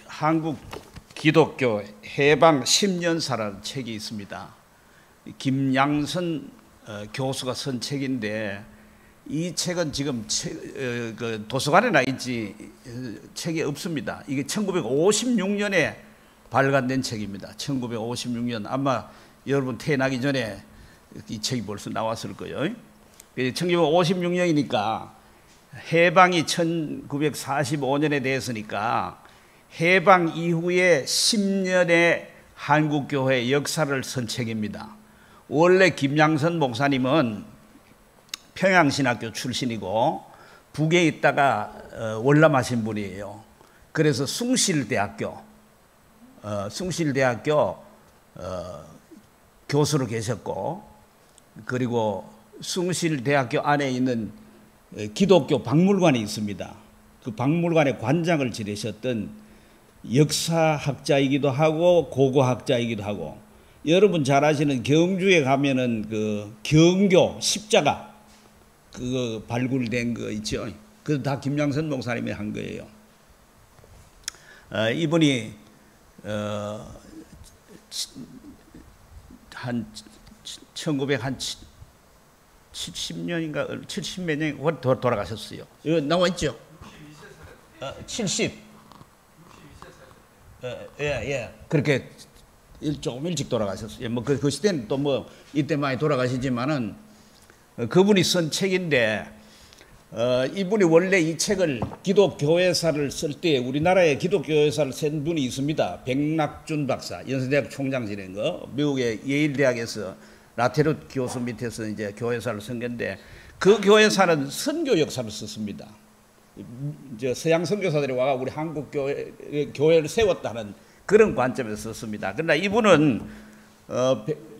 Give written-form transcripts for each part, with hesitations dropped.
한국 기독교 해방 10년사라는 책이 있습니다. 김양선 교수가 쓴 책인데 이 책은 지금 도서관에 나 있지 책이 없습니다. 이게 1956년에 발간된 책입니다. 1956년 아마 여러분 태어나기 전에 이 책이 벌써 나왔을 거예요. 1956년이니까 해방이 1945년에 됐으니까 해방 이후에 10년의 한국교회 역사를 쓴 책입니다. 원래 김양선 목사님은 평양신학교 출신이고 북에 있다가 월남하신 분이에요. 그래서 숭실대학교 교수로 계셨고, 그리고 숭실대학교 안에 있는 기독교 박물관이 있습니다. 그 박물관의 관장을 지내셨던 역사학자이기도 하고 고고학자이기도 하고, 여러분 잘 아시는 경주에 가면은 그 경교 십자가 그거 발굴된 거 있죠. 그거 다 김양선 목사님이 한 거예요. 이분이 한 1970년인가 70몇 년 돌아가셨어요. 이거 나와 있죠? 70. 예. 그렇게 조금 일찍 돌아가셨어요. 뭐 그 시대는 또 뭐 이때 많이 돌아가시지만은 그분이 쓴 책인데, 이분이 원래 이 책을 기독교회사를 쓸 때 우리나라에 기독교회사를 쓴 분이 있습니다. 백낙준 박사, 연세대학 총장 지낸 거, 미국의 예일대학에서 라테르 교수 밑에서 이제 교회사를 쓴 건데, 그 교회사는 선교 역사를 썼습니다. 이제 서양 선교사들이 와가 우리 한국 교회를 세웠다는 그런 관점에서 썼습니다. 그러나 이분은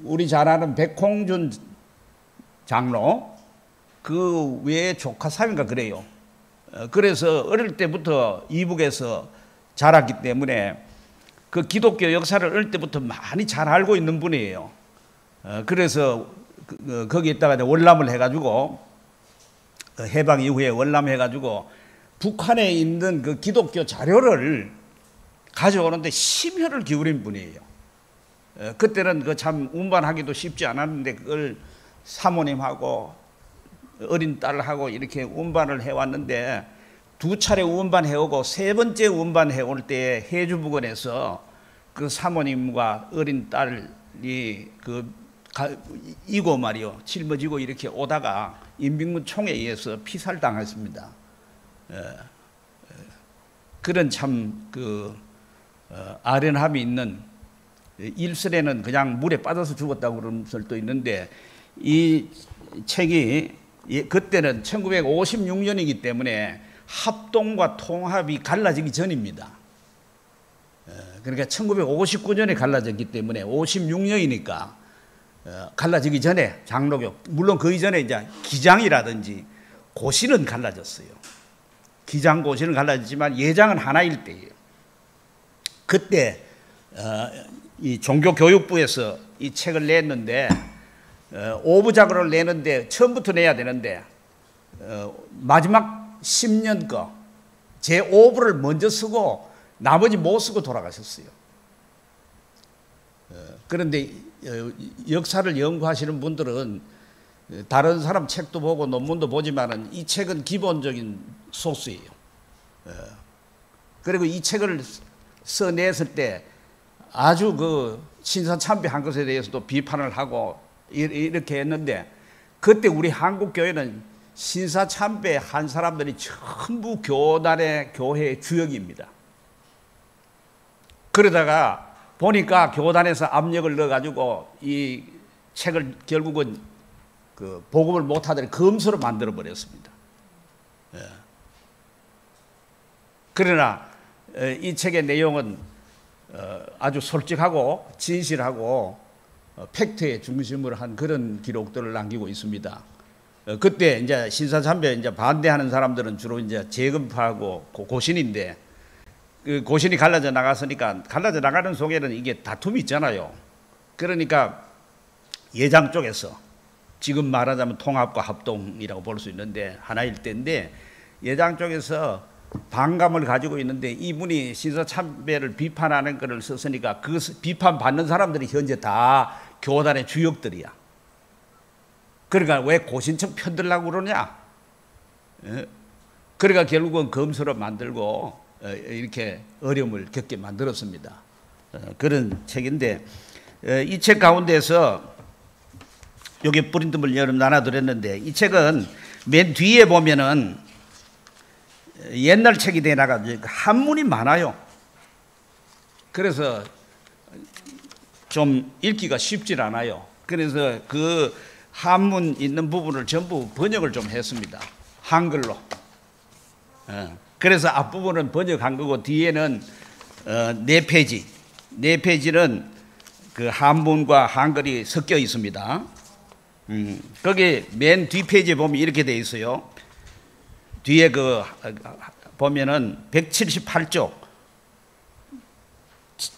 우리 잘 아는 백홍준 장로 그 외에 조카 사위인가 그래요. 그래서 어릴 때부터 이북에서 자랐기 때문에 그 기독교 역사를 어릴 때부터 많이 잘 알고 있는 분이에요. 그래서 거기에다가 월남을 해가지고 해방 이후에 월남해가지고 북한에 있는 그 기독교 자료를 가져오는데 심혈을 기울인 분이에요. 그때는 그 참 운반하기도 쉽지 않았는데 그걸 사모님하고 어린 딸하고 이렇게 운반을 해왔는데, 두 차례 운반해오고 세 번째 운반해올 때 해주부근에서 그 사모님과 어린 딸이 이고 말이요, 짊어지고 이렇게 오다가 인민군 총에 의해서 피살당했습니다. 그런 참 아련함이 있는, 일설에는 그냥 물에 빠져서 죽었다고 그런 설도 있는데, 이 책이 그때는 1956년이기 때문에 합동과 통합이 갈라지기 전입니다. 그러니까 1959년에 갈라졌기 때문에 56년이니까 갈라지기 전에 장로교, 물론 그 이전에 이제 기장이라든지 고시는 갈라졌어요. 기장 고시는 갈라졌지만 예장은 하나일 때예요. 그때 이 종교교육부에서 이 책을 냈는데, 5부작으로 내는데 처음부터 내야 되는데 마지막 10년 거 제5부를 먼저 쓰고 나머지 못 쓰고 돌아가셨어요. 그런데 역사를 연구하시는 분들은 다른 사람 책도 보고 논문도 보지만은 이 책은 기본적인 소스예요. 그리고 이 책을 써냈을 때 아주 그 신사참배한 것에 대해서도 비판을 하고 이렇게 했는데, 그때 우리 한국교회는 신사참배한 사람들이 전부 교회의 주역입니다. 그러다가 보니까 교단에서 압력을 넣어가지고 이 책을 결국은 그 복음을 못하더니 검서로 만들어 버렸습니다. 그러나 이 책의 내용은 아주 솔직하고 진실하고 팩트에 중심으로 한 그런 기록들을 남기고 있습니다. 그때 이제 신사참배 이제 반대하는 사람들은 주로 이제 재검파하고 고신인데, 그 고신이 갈라져 나갔으니까 갈라져 나가는 속에는 이게 다툼이 있잖아요. 그러니까 예장 쪽에서, 지금 말하자면 통합과 합동이라고 볼 수 있는데 하나일 때인데, 예장 쪽에서 반감을 가지고 있는데 이분이 신사참배를 비판하는 것을 썼으니까 그 비판받는 사람들이 현재 다 교단의 주역들이야. 그러니까 왜 고신청 편들라고 그러냐? 그러니까 결국은 검수로 만들고 이렇게 어려움을 겪게 만들었습니다. 그런 책인데 이 책 가운데서 여기 프린트물 여름 나눠드렸는데 이 책은 맨 뒤에 보면은 옛날 책이 되나가지고 한문이 많아요. 그래서 좀 읽기가 쉽질 않아요. 그래서 그 한문 있는 부분을 전부 번역을 좀 했습니다. 한글로. 그래서 앞부분은 번역한 거고 뒤에는 4페이지. 4페이지는 그 한문과 한글이 섞여 있습니다. 거기 맨 뒷 페이지에 보면 이렇게 돼 있어요. 뒤에 그 보면은 178쪽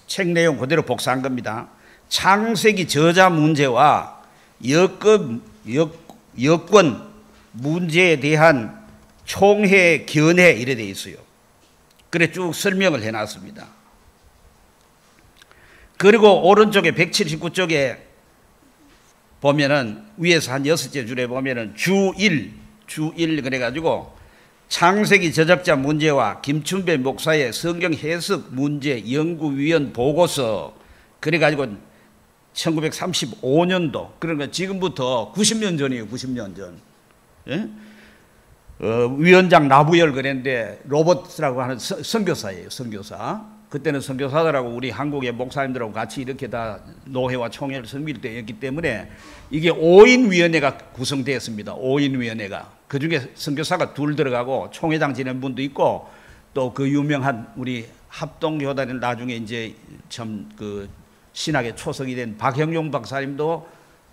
책 내용 그대로 복사한 겁니다. 창세기 저자 문제와 여권 문제에 대한 총회 견해 이래 돼 있어요. 그래 쭉 설명을 해놨습니다. 그리고 오른쪽에 179쪽에 보면은 위에서 한 6째 줄에 보면은 주1 그래가지고 창세기 저작자 문제와 김춘배 목사의 성경 해석 문제 연구위원 보고서 그래가지고 1935년도 그러니까 지금부터 90년 전이에요. 90년 전. 예? 위원장 나부열 그랬는데 로버트라고 하는 선교사예요. 선교사. 그때는 선교사들하고 우리 한국의 목사님들하고 같이 이렇게 다 노회와 총회를 섬길 때였기 때문에 이게 5인 위원회가 구성되었습니다. 5인 위원회가. 그중에 선교사가 2 들어가고 총회장 지낸 분도 있고 또 그 유명한 우리 합동교단은 나중에 이제 참 그 신학에 초석이 된 박형용 박사님도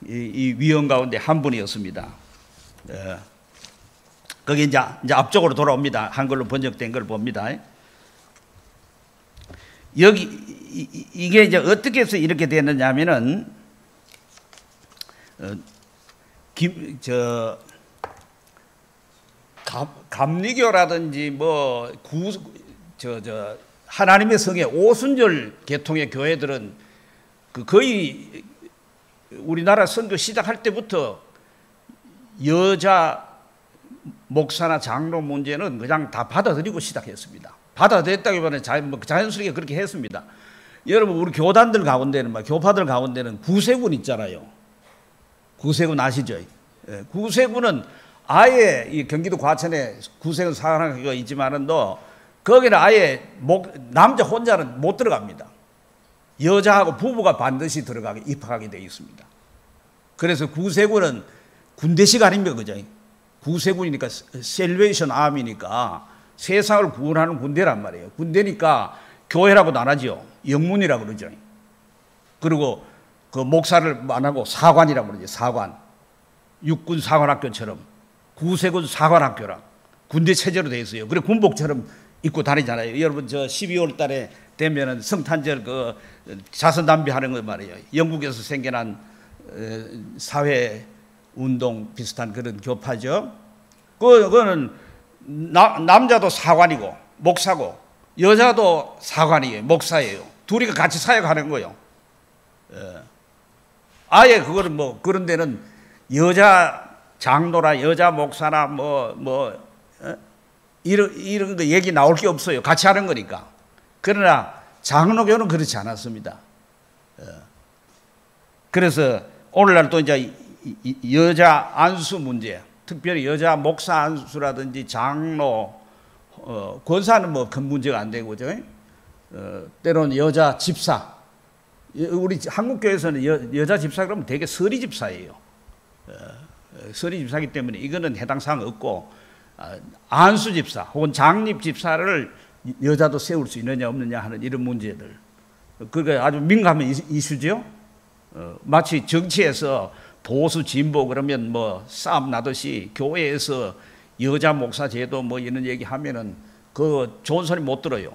이 위원 가운데 한 분이었습니다. 거기 이제 앞쪽으로 돌아옵니다. 한글로 번역된 걸 봅니다. 여기 이게 이제 어떻게 해서 이렇게 됐느냐면은 감리교라든지 뭐 하나님의 성의 오순절 계통의 교회들은 거의 우리나라 선교 시작할 때부터 여자 목사나 장로 문제는 그냥 다 받아들이고 시작했습니다. 받아들였다기보다는 자연스럽게 그렇게 했습니다. 여러분 우리 교단들 가운데는 교파들 가운데는 구세군 있잖아요. 구세군 아시죠? 구세군은 아예 이 경기도 과천에 구세군 사관학교가 있지만은도 거기는 아예 남자 혼자는 못 들어갑니다. 여자하고 부부가 반드시 입학하게 되어 있습니다. 그래서 구세군은 군대식 아닙니까, 그죠? 구세군이니까 셀베이션 아미니까 세상을 구원하는 군대란 말이에요. 군대니까 교회라고도 안 하죠. 영문이라고 그러죠. 그리고 그 목사를 안 하고 사관이라고 그러죠. 사관. 육군 사관학교처럼 구세군 사관학교라 군대 체제로 되어 있어요. 그리고 군복처럼 입고 다니잖아요. 여러분 저 12월 달에 되면은 성탄절 그 자선 담배하는 거 말이에요. 영국에서 생겨난 사회 운동 비슷한 그런 교파죠. 그거는 남자도 사관이고 목사고 여자도 사관이에요. 목사예요. 둘이 같이 사역하는 거예요. 아예 그거는 뭐 그런 데는 여자 장로나 여자 목사나 이런 거 얘기 나올 게 없어요. 같이 하는 거니까. 그러나 장로교는 그렇지 않았습니다. 그래서 오늘날 또 이제 여자 안수 문제, 특별히 여자 목사 안수라든지 장로, 권사는 뭐 큰 문제가 안 되고, 그죠? 때로는 여자 집사. 우리 한국교회에서는 여자 집사 그러면 되게 서리 집사예요. 서리 집사이기 때문에 이거는 해당 사항 없고, 안수 집사 혹은 장립 집사를 여자도 세울 수 있느냐 없느냐 하는 이런 문제들. 그게 아주 민감한 이슈죠. 마치 정치에서 보수 진보 그러면 뭐 싸움 나듯이 교회에서 여자 목사 제도 뭐 이런 얘기 하면은 그 좋은 소리 못 들어요.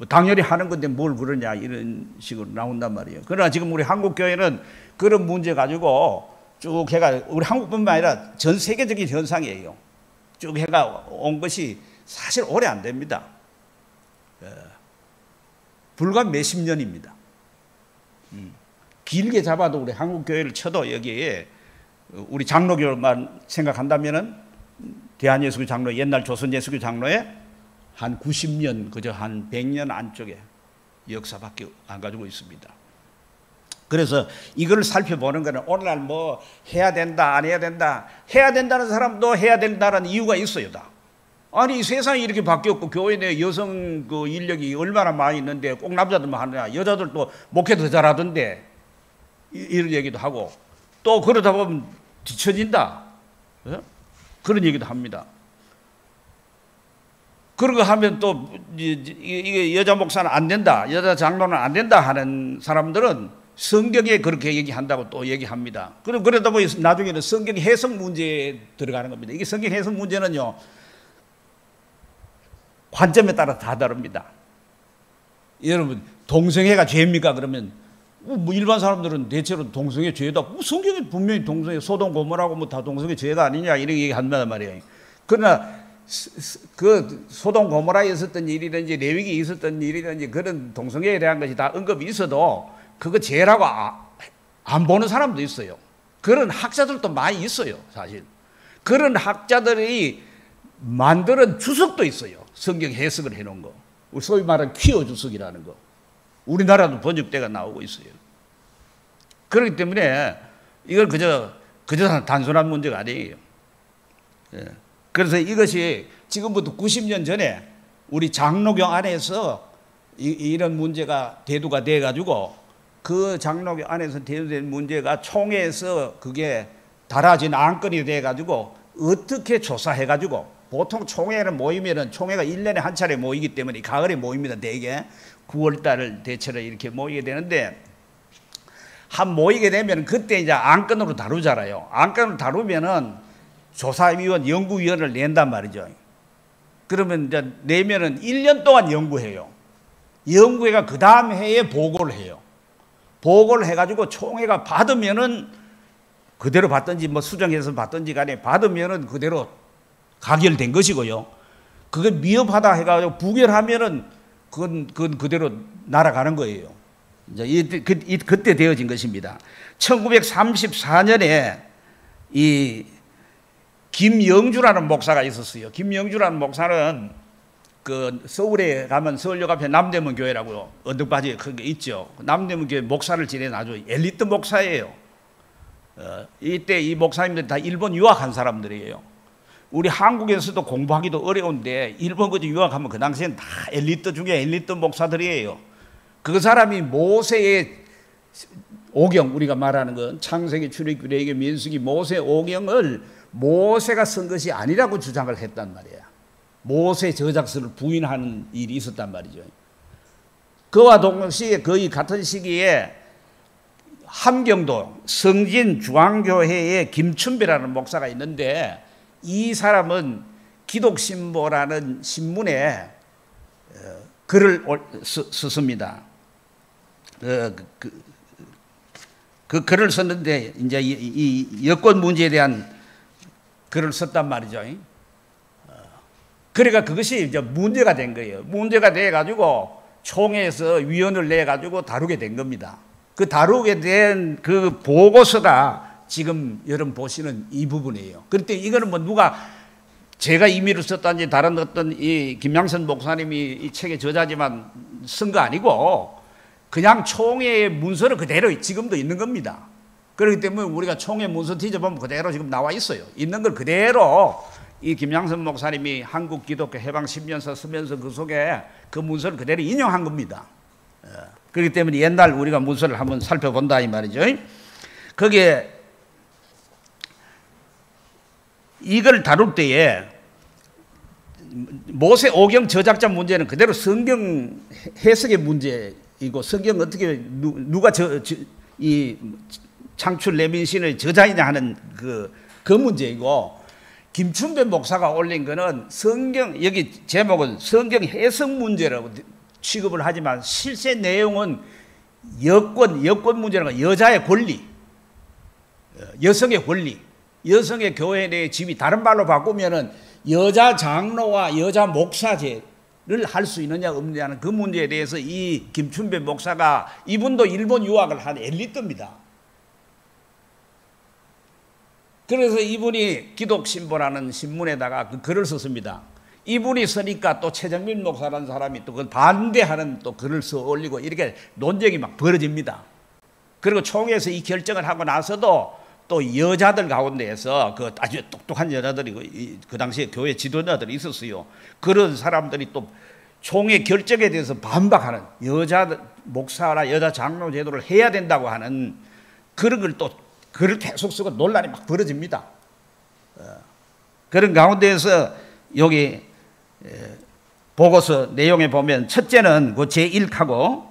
당연히 하는 건데 뭘 그러냐 이런 식으로 나온단 말이에요. 그러나 지금 우리 한국 교회는 그런 문제 가지고 쭉 해가 우리 한국뿐만 아니라 전 세계적인 현상이에요. 쭉 해가 온 것이 사실 오래 안 됩니다. 불과 몇십 년입니다. 길게 잡아도 우리 한국교회를 쳐도 여기에 우리 장로교만 생각한다면은 대한예수교 장로, 옛날 조선예수교 장로의 한 90년, 그저 한 100년 안쪽에 역사밖에 안 가지고 있습니다. 그래서 이걸 살펴보는 거는 오늘날 뭐 해야 된다, 안 해야 된다, 해야 된다는 사람도 해야 된다는 이유가 있어요, 다. 아니, 세상이 이렇게 바뀌었고, 교회 내 여성 그 인력이 얼마나 많이 있는데 꼭 남자들만 하느냐, 여자들도 목회 더 잘하던데, 이런 얘기도 하고, 또 그러다 보면 뒤처진다. 그런 얘기도 합니다. 그런 거 하면 또, 이게 여자 목사는 안 된다, 여자 장로는 안 된다 하는 사람들은 성경에 그렇게 얘기한다고 또 얘기합니다. 그러다 보니 나중에는 성경 해석 문제에 들어가는 겁니다. 이게 성경 해석 문제는요, 관점에 따라 다 다릅니다. 여러분, 동성애가 죄입니까? 그러면 뭐 일반 사람들은 대체로 동성애 죄다. 성경에 분명히 동성애, 소돔 고모라고 뭐 다 동성애 죄가 아니냐 이렇게 얘기한단 말이에요. 그러나 그 소돔 고모라에 있었던 일이든지 레위기에 있었던 일이든지 그런 동성애에 대한 것이 다 언급이 있어도 그거 죄라고 안 보는 사람도 있어요. 그런 학자들도 많이 있어요, 사실. 그런 학자들이 만드는 주석도 있어요. 성경 해석을 해놓은 거. 소위 말하는 퀴어 주석이라는 거. 우리나라도 번역대가 나오고 있어요. 그렇기 때문에 이걸 그저 단순한 문제가 아니에요. 그래서 이것이 지금부터 90년 전에 우리 장로교 안에서 이런 문제가 대두가 돼가지고 그 장로교 안에서 대두된 문제가 총회에서 그게 달아진 안건이 돼가지고 어떻게 조사해가지고 보통 총회를 모이면은 총회가 1년에 한 차례 모이기 때문에 가을에 모입니다. 대개 9월달 대체로 이렇게 모이게 되는데 한 모이게 되면 그때 이제 안건으로 다루잖아요. 안건을 다루면은 조사위원, 연구위원을 낸단 말이죠. 그러면 이제 내면은 1년 동안 연구해요. 연구회가 그 다음 해에 보고를 해요. 보고를 해가지고 총회가 받으면은 그대로 받든지 뭐 수정해서 받든지 간에 받으면은 그대로 가결된 것이고요. 그게 미흡하다 해가지고 부결하면은 그건 그대로 날아가는 거예요. 이제 그때 되어진 것입니다. 1934년에 이 김영주라는 목사가 있었어요. 김영주라는 목사는 그 서울에 가면 서울역 앞에 남대문 교회라고 언덕바지에 그게 있죠. 남대문 교회 목사를 지낸 아주 엘리트 목사예요. 이때 이 목사님들 다 일본 유학한 사람들이에요. 우리 한국에서도 공부하기도 어려운데 일본 거지 유학하면 그 당시엔 다 엘리트 중에 엘리트 목사들이에요. 그 사람이 모세의 오경, 우리가 말하는 건 창세기, 출애굽기, 레위기, 민수기, 모세 오경을 모세가 쓴 것이 아니라고 주장을 했단 말이야. 모세 저작서를 부인하는 일이 있었단 말이죠. 그와 동시에 거의 같은 시기에 함경도 성진 중앙교회의 김춘배라는 목사가 있는데 이 사람은 기독신보라는 신문에 글을 썼습니다. 그 글을 썼는데 이제 이 여권 문제에 대한 글을 썼단 말이죠. 그러니까 그것이 이제 문제가 된 거예요. 문제가 돼 가지고 총회에서 위원을 내 가지고 다루게 된 겁니다. 그 다루게 된 그 보고서가 지금 여러분 보시는 이 부분이에요. 그런데 이거는 뭐 누가 제가 임의로 썼다든지 다른 어떤 이 김양선 목사님이 이 책의 저자지만 쓴 거 아니고 그냥 총회의 문서를 그대로 지금도 있는 겁니다. 그렇기 때문에 우리가 총회 문서 뒤져보면 그대로 지금 나와 있어요. 있는 걸 그대로 이 김양선 목사님이 한국 기독교 해방 10년서 쓰면서 그 속에 그 문서를 그대로 인용한 겁니다. 그렇기 때문에 옛날 우리가 문서를 한번 살펴본다 이 말이죠. 거기에 이걸 다룰 때에 모세 오경 저작자 문제는 그대로 성경 해석의 문제이고 성경 어떻게 누가 이 창출 레민신의 저자이냐 하는 그 문제이고 김춘배 목사가 올린 거는 성경 여기 제목은 성경 해석 문제라고 취급을 하지만 실제 내용은 여권 문제라는 여자의 권리, 여성의 권리, 여성의 교회 내의 지위 다른 말로 바꾸면은 여자 장로와 여자 목사제를 할 수 있느냐 없느냐는 그 문제에 대해서 이 김춘배 목사가, 이분도 일본 유학을 한 엘리트입니다. 그래서 이분이 기독신보라는 신문에다가 그 글을 썼습니다. 이분이 쓰니까 또 최정민 목사라는 사람이 또 그걸 반대하는 또 글을 써 올리고, 이렇게 논쟁이 막 벌어집니다. 그리고 총회에서 이 결정을 하고 나서도 또 여자들 가운데에서 그 아주 똑똑한 여자들이 그 당시에 교회 지도자들이 있었어요. 그런 사람들이 또 총회 결정에 대해서 반박하는, 여자 목사나 여자 장로 제도를 해야 된다고 하는 그런 걸 또 글을 계속 쓰고 논란이 막 벌어집니다. 그런 가운데에서 여기 보고서 내용에 보면, 첫째는 그 제1카고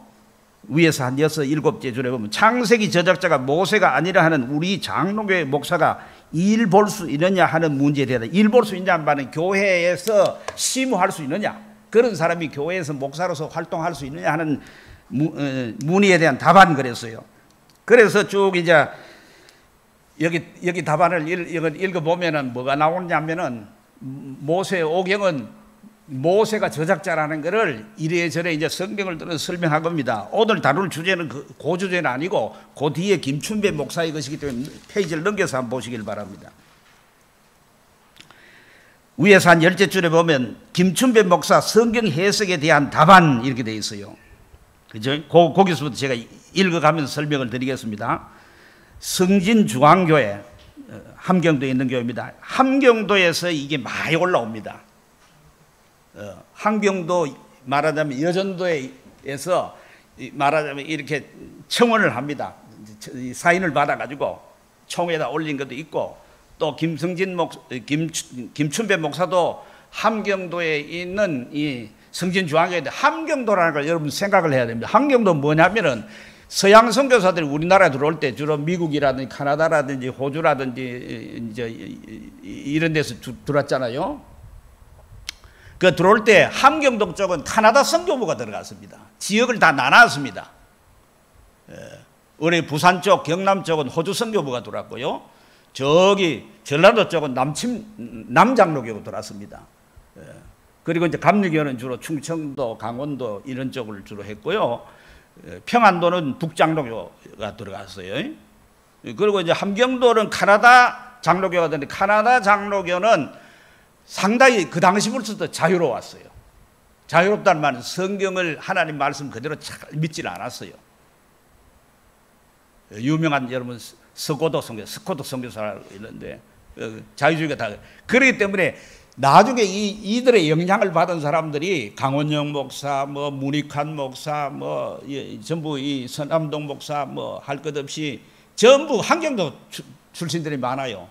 위에서 한 6, 7째 줄에 보면, 창세기 저작자가 모세가 아니라 하는 우리 장로교회 목사가 일 볼 수 있느냐 하는 문제에 대해서, 일 볼 수 있냐는 말은 교회에서 심호할 수 있느냐, 그런 사람이 교회에서 목사로서 활동할 수 있느냐 하는 문의에 대한 답안 그랬어요. 그래서 쭉 이제 여기 답안을 읽어보면은 뭐가 나오냐면은, 모세 오경은 모세가 저작자라는 것을 이래저래 이제 성경을 들어 설명한 겁니다. 오늘 다룰 주제는 그 주제는 아니고 그 뒤에 김춘배 목사의 것이기 때문에 페이지를 넘겨서 한번 보시길 바랍니다. 위에서 한 10째 줄에 보면 김춘배 목사 성경 해석에 대한 답안 이렇게 되어 있어요. 그죠? 거기서부터 제가 읽어가면서 설명을 드리겠습니다. 성진중앙교회, 함경도에 있는 교회입니다. 함경도에서 이게 많이 올라옵니다. 함경도 말하자면 여전도에서 말하자면 이렇게 청원을 합니다. 사인을 받아가지고 총회에다 올린 것도 있고, 또 김춘배 목사도 함경도에 있는 이 성진중앙교회인데, 함경도라는 걸 여러분 생각을 해야 됩니다. 함경도 뭐냐면은 서양 선교사들이 우리나라에 들어올 때 주로 미국이라든지 카나다라든지 호주라든지 이제 이런 데서 들어왔잖아요. 그 들어올 때 함경도 쪽은 카나다 선교부가 들어갔습니다. 지역을 다 나눴습니다. 우리 부산 쪽, 경남 쪽은 호주 선교부가 들어왔고요. 저기 전라도 쪽은 남장로교가 들어왔습니다. 그리고 이제 감리교는 주로 충청도, 강원도 이런 쪽을 주로 했고요. 평안도는 북장로교가 들어갔어요. 그리고 이제 함경도는 카나다 장로교가 되는데, 카나다 장로교는 상당히 그 당시부터 자유로웠어요. 자유롭다는 말은 성경을 하나님 말씀 그대로 잘 믿지는 않았어요. 유명한 여러분 스코도 선교사라고 있는데 자유주의가 다 그렇기 때문에 나중에 이들의 영향을 받은 사람들이 강원영 목사, 뭐 문익환 목사, 뭐 전부 이 선암동 목사, 뭐 할 것 없이 전부 함경도 출신들이 많아요.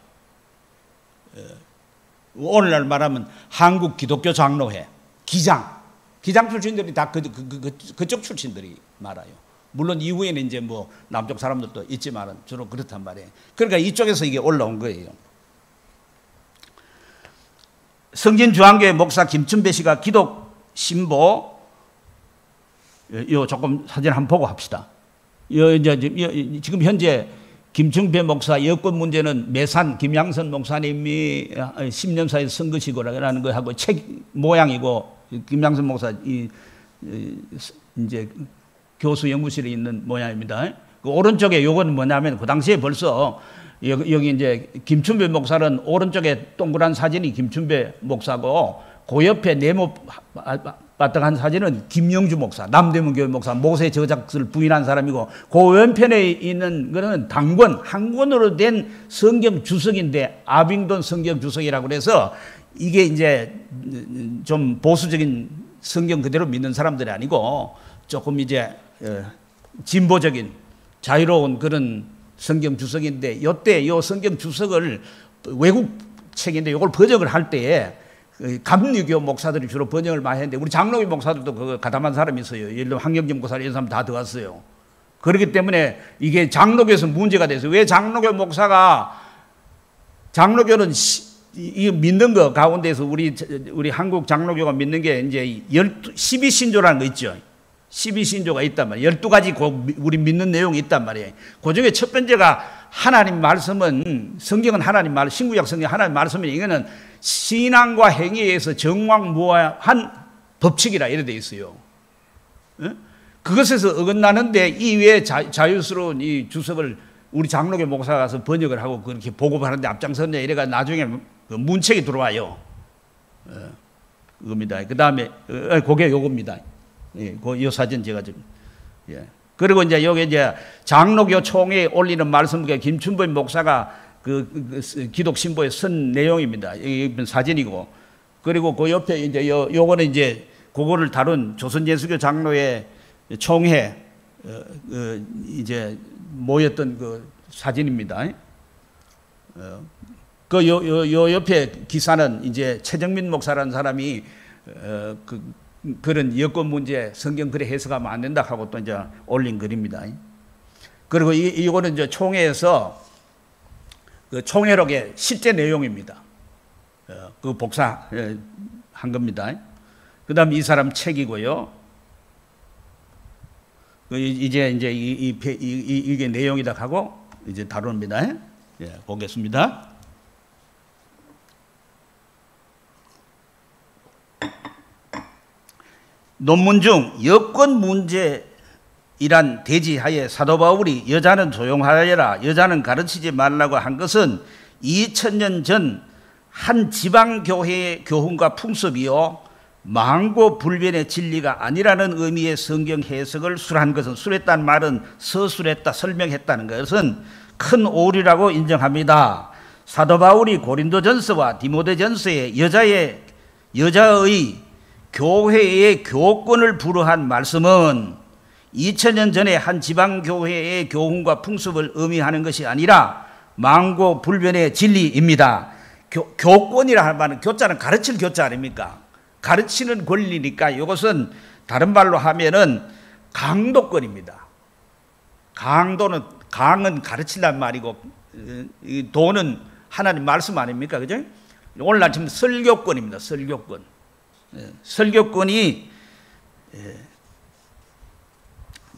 오늘날 말하면 한국 기독교 장로회 기장 출신들이 다 그쪽 출신들이 많아요. 물론 이후에는 이제 뭐 남쪽 사람들도 있지만은 주로 그렇단 말이에요. 그러니까 이쪽에서 이게 올라온 거예요. 성진중앙교회 목사 김춘배 씨가 기독 신보, 요 조금 사진 한번 보고 합시다. 이제 지금 현재 김춘배 목사 여권 문제는 매산 김양선 목사님이 10년 사이 쓴 것이고라는 거 하고 책 모양이고, 김양선 목사 이제 교수 연구실에 있는 모양입니다. 그 오른쪽에 요건 뭐냐면, 그 당시에 벌써 여기 이제 김춘배 목사는 오른쪽에 동그란 사진이 김춘배 목사고, 그 옆에 네모 바닥한 사진은 김영주 목사, 남대문 교회 목사, 모세 저작을 부인한 사람이고, 그 왼편에 있는 거는 한 권으로 된 성경 주석인데, 아빙돈 성경 주석이라고 그래서 이게 이제 좀 보수적인 성경 그대로 믿는 사람들이 아니고 조금 이제 진보적인 자유로운 그런 성경 주석인데, 요때 요 성경 주석을 외국 책인데 요걸 번역을 할 때에 감리교 목사들이 주로 번역을 많이 했는데, 우리 장로교 목사들도 그거 가담한 사람이 있어요. 예를 들면 황경진 목사 이런 사람 다 들어갔어요. 그렇기 때문에 이게 장로교에서 문제가 돼서, 왜 장로교 목사가, 장로교는 이 믿는 거 가운데서 우리 한국 장로교가 믿는 게 이제 12신조라는 거 있죠. 12신조가 있단 말이에요. 12가지 우리 믿는 내용이 있단 말이에요. 그 중에 첫 번째가 하나님 말씀은, 성경은 하나님 말씀, 신구약 성경 하나님 말씀은 이거는 신앙과 행위에 의해서 정황무한 법칙이라 이래 돼 있어요. 그것에서 어긋나는데 이 외에 자유스러운 이 주석을 우리 장로교 목사가 가서 번역을 하고 그렇게 보고하는데 앞장섰냐 이래가 나중에 그 문책이 들어와요. 그겁니다. 그 다음에 그게 요겁니다. 예, 요 사진 제가 지금. 예. 그리고 이제 여기 이제 장로교 총회에 올리는 말씀과 김춘범 목사가 그 기독 신보에 쓴 내용입니다. 이 사진이고. 그리고 그 옆에 이제 요거는 이제 그거를 다룬 조선예수교 장로의 총회 이제 모였던 그 사진입니다. 요 옆에 기사는 이제 최정민 목사라는 사람이 그런 여권 문제 성경 그래 해석하면 안 된다 하고 또 이제 올린 글입니다. 그리고 이거는 이제 총회에서 그 총회록의 실제 내용입니다. 그 복사한 겁니다. 그 다음 이 사람 책이고요. 이제 이게 내용이다 하고 이제 다룹니다. 예, 보겠습니다. 논문 중 여권 문제이란 대지하에 사도 바울이 여자는 조용하여라, 여자는 가르치지 말라고 한 것은 2000년 전 한 지방교회의 교훈과 풍습이요 망고불변의 진리가 아니라는 의미의 성경 해석을 술한 것은, 술했다는 말은 서술했다, 설명했다는 것은 큰 오류라고 인정합니다. 사도 바울이 고린도전서와 디모데전서에 여자의 교회의 교권을 불허한 말씀은 2000년 전에 한 지방교회의 교훈과 풍습을 의미하는 것이 아니라 망고불변의 진리입니다. 교권이라 할 말은 교자는 가르칠 교자 아닙니까? 가르치는 권리니까 이것은 다른 말로 하면은 강도권입니다. 강은 가르친다는 말이고 도는 하나님 말씀 아닙니까? 그죠? 오늘날 지금 설교권입니다. 설교권. 설교권이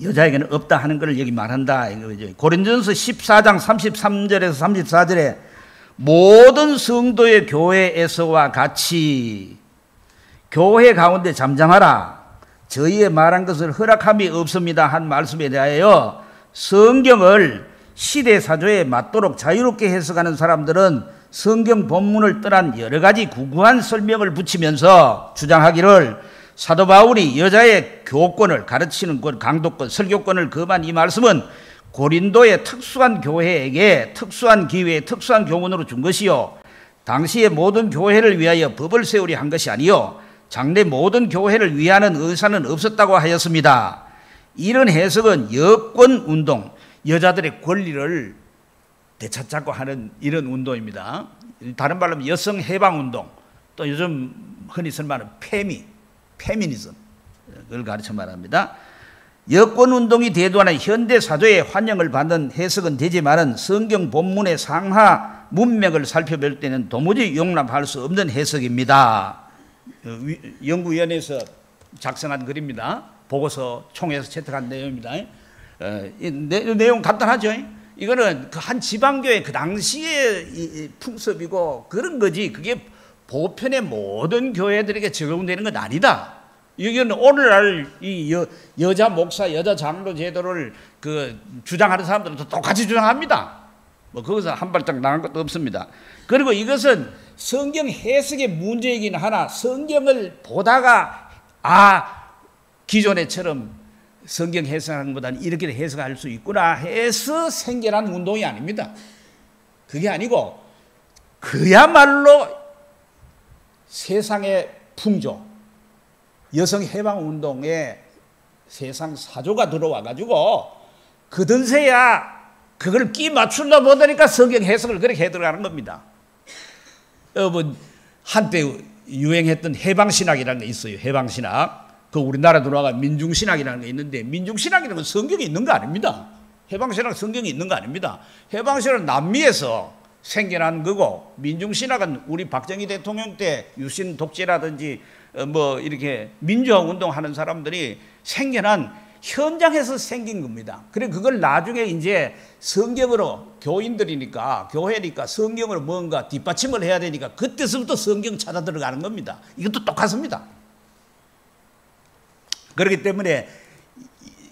여자에게는 없다 하는 것을 여기 말한다. 고린도전서 14장 33절에서 34절에 모든 성도의 교회에서와 같이 교회 가운데 잠잠하라, 저희의 말한 것을 허락함이 없습니다 한 말씀에 대하여 성경을 시대사조에 맞도록 자유롭게 해석하는 사람들은 성경 본문을 떠난 여러 가지 구구한 설명을 붙이면서 주장하기를 사도 바울이 여자의 교권을 가르치는 것, 강도권, 설교권을 금한 이 말씀은 고린도의 특수한 교회에게 특수한 기회에 특수한 교훈으로 준 것이요 당시의 모든 교회를 위하여 법을 세우려 한 것이 아니요 장래 모든 교회를 위하는 의사는 없었다고 하였습니다. 이런 해석은 여권운동, 여자들의 권리를 되찾자고 하는 이런 운동입니다. 다른 말로 하면 여성해방운동, 또 요즘 흔히 쓸 말은 페미니즘, 그걸 가르쳐 말합니다. 여권운동이 대두하는 현대사조의 환영을 받는 해석은 되지만은 성경 본문의 상하 문맥을 살펴볼 때는 도무지 용납할 수 없는 해석입니다. 연구위원회에서 작성한 글입니다. 보고서 총회에서 채택한 내용입니다. 이 내용 간단하죠. 이거는 그 한 지방교회 그 당시의 풍습이고 그런 거지, 그게 보편의 모든 교회들에게 적용되는 건 아니다. 이건 오늘날 이 여자 목사, 여자 장로 제도를 그 주장하는 사람들은 똑같이 주장합니다. 뭐 거기서 한 발짝 나간 것도 없습니다. 그리고 이것은 성경 해석의 문제이긴 하나 성경을 보다가 기존에처럼 성경 해석하는 것보다는 이렇게 해석할 수 있구나 해서 생겨난 운동이 아닙니다. 그게 아니고 그야말로 세상의 풍조, 여성해방운동에 세상 사조가 들어와가지고 그든새야 그걸 끼 맞춘다 보다니까 성경 해석을 그렇게 해 들어가는 겁니다. 여러분, 한때 유행했던 해방신학이라는 게 있어요. 해방신학. 그 우리나라 들어와가 민중신학이라는 게 있는데, 민중신학이라는 건 성경이 있는 거 아닙니다. 해방신학은 성경이 있는 거 아닙니다. 해방신학은 남미에서 생겨난 거고, 민중신학은 우리 박정희 대통령 때 유신 독재라든지 뭐 이렇게 민주화 운동하는 사람들이 생겨난 현장에서 생긴 겁니다. 그래 그걸 나중에 이제 성경으로 교인들이니까 교회니까 성경으로 뭔가 뒷받침을 해야 되니까 그때서부터 성경 찾아 들어가는 겁니다. 이것도 똑같습니다. 그렇기 때문에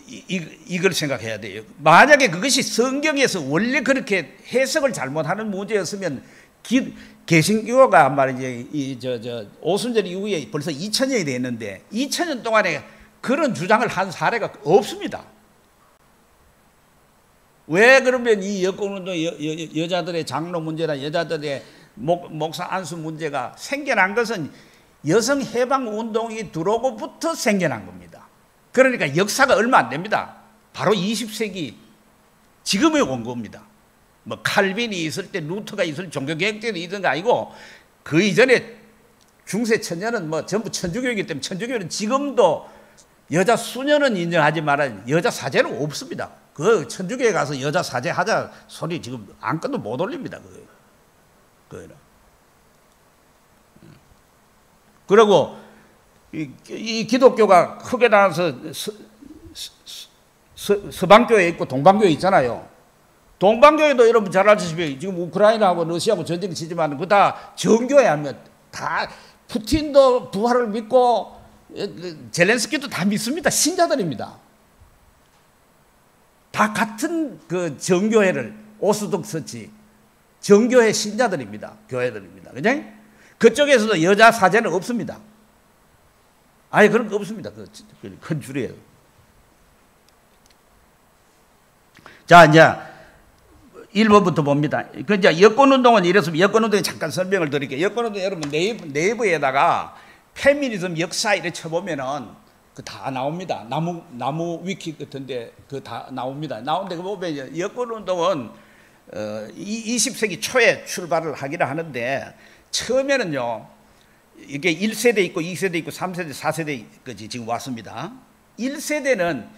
이걸 생각해야 돼요. 만약에 그것이 성경에서 원래 그렇게 해석을 잘못하는 문제였으면 개신교가 말이지 오순절 이후에 벌써 2000년이 됐는데 2000년 동안에 그런 주장을 한 사례가 없습니다. 왜 그러면 이 여권운동 여자들의 장로 문제나 여자들의 목사 안수 문제가 생겨난 것은 여성 해방 운동이 들어오고부터 생겨난 겁니다. 그러니까 역사가 얼마 안 됩니다. 바로 20세기 지금에 온 겁니다. 뭐 칼빈이 있을 때 루터가 있을 때 종교개혁자들이 있던 거 아니고 그 이전에 중세 천년은 뭐 전부 천주교이기 때문에 천주교는 지금도 여자 수녀는 인정하지만 여자 사제는 없습니다. 그 천주교에 가서 여자 사제 하자 소리 지금 안건도 못 올립니다. 그거는. 그리고 이 기독교가 크게 나눠서 서방교회 있고 동방교회 있잖아요. 동방교회도 여러분 잘 아시다시피 지금 우크라이나하고 러시아하고 전쟁 치지만 그거 다 정교회 하면 다 푸틴도 부활을 믿고 젤렌스키도 다 믿습니다. 신자들입니다. 다 같은 그 정교회를 오스독스치 정교회 신자들입니다. 교회들입니다. 그죠? 그쪽에서도 여자 사제는 없습니다. 아예 그런 거 없습니다. 큰 줄이에요. 자, 이제 1번부터 봅니다. 그 이제 여권운동은 이랬으면 여권운동에 잠깐 설명을 드릴게요. 여권운동 여러분 네이버에다가 페미니즘 역사 이렇게 쳐보면은 그 다 나옵니다. 나무 위키 같은데 그 다 나옵니다. 나오는데 그 보면 여권운동은 20세기 초에 출발을 하기를 하는데 처음에는요 이게 1세대 있고 2세대 있고 3세대 4세대까지 지금 왔습니다. 1세대는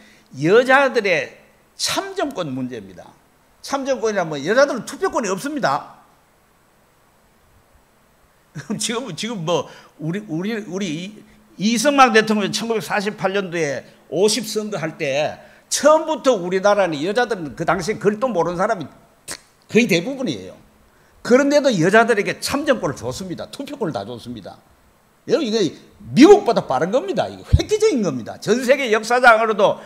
여자들의 참정권 문제입니다. 참정권이란 뭐 여자들은 투표권이 없습니다. 지금 뭐 우리 이승만 대통령 1948년도에 50선거 할 때 처음부터 우리나라는 여자들은 그 당시에 글도 모르는 사람이 거의 대부분이에요. 그런데도 여자들에게 참정권을 줬습니다. 투표권을 다 줬습니다. 여러분 이게 미국보다 빠른 겁니다. 이게 획기적인 겁니다. 전 세계 역사상으로도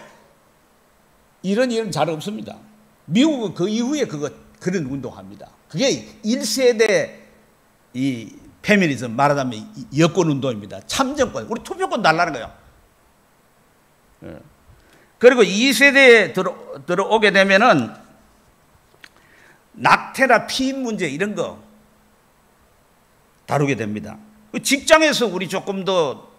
이런 일은 잘 없습니다. 미국은 그 이후에 그런 운동합니다. 그게 1세대 이 페미니즘 말하자면 여권 운동입니다. 참정권, 우리 투표권 달라는 거예요. 그리고 2세대에 들어오게 되면은 낙태나 피임 문제 이런 거 다루게 됩니다. 직장에서 우리 조금 더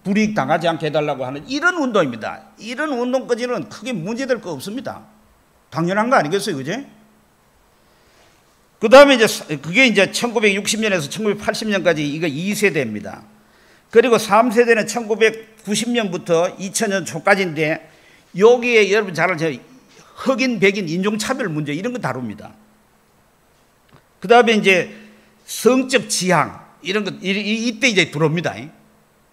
불이익 당하지 않게 해달라고 하는 이런 운동입니다. 이런 운동까지는 크게 문제될 거 없습니다. 당연한 거 아니겠어요, 그제? 그 다음에 그게 이제 1960년에서 1980년까지 이거 2세대입니다. 그리고 3세대는 1990년부터 2000년 초까지인데 여기에 여러분 잘 아시죠? 흑인, 백인, 인종차별 문제 이런 거 다룹니다. 그 다음에 이제 성적 지향 이런 거 이때 이제 들어옵니다.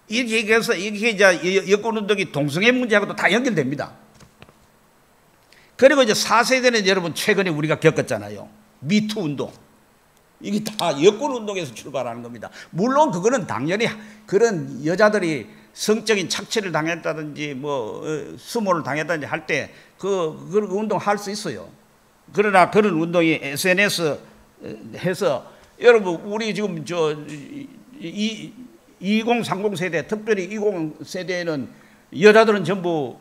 이렇게 해서 이렇게 이제 여권운동이 동성애 문제하고도 다 연결됩니다. 그리고 이제 4세대는 여러분 최근에 우리가 겪었잖아요. 미투 운동. 이게 다 여권운동에서 출발하는 겁니다. 물론 그거는 당연히 그런 여자들이 성적인 착취를 당했다든지 뭐 수모를 당했다든지 할 때 그런 운동 할 수 있어요. 그러나 그런 운동이 SNS 해서 여러분 우리 지금 2030 세대 특별히 20 세대에는 여자들은 전부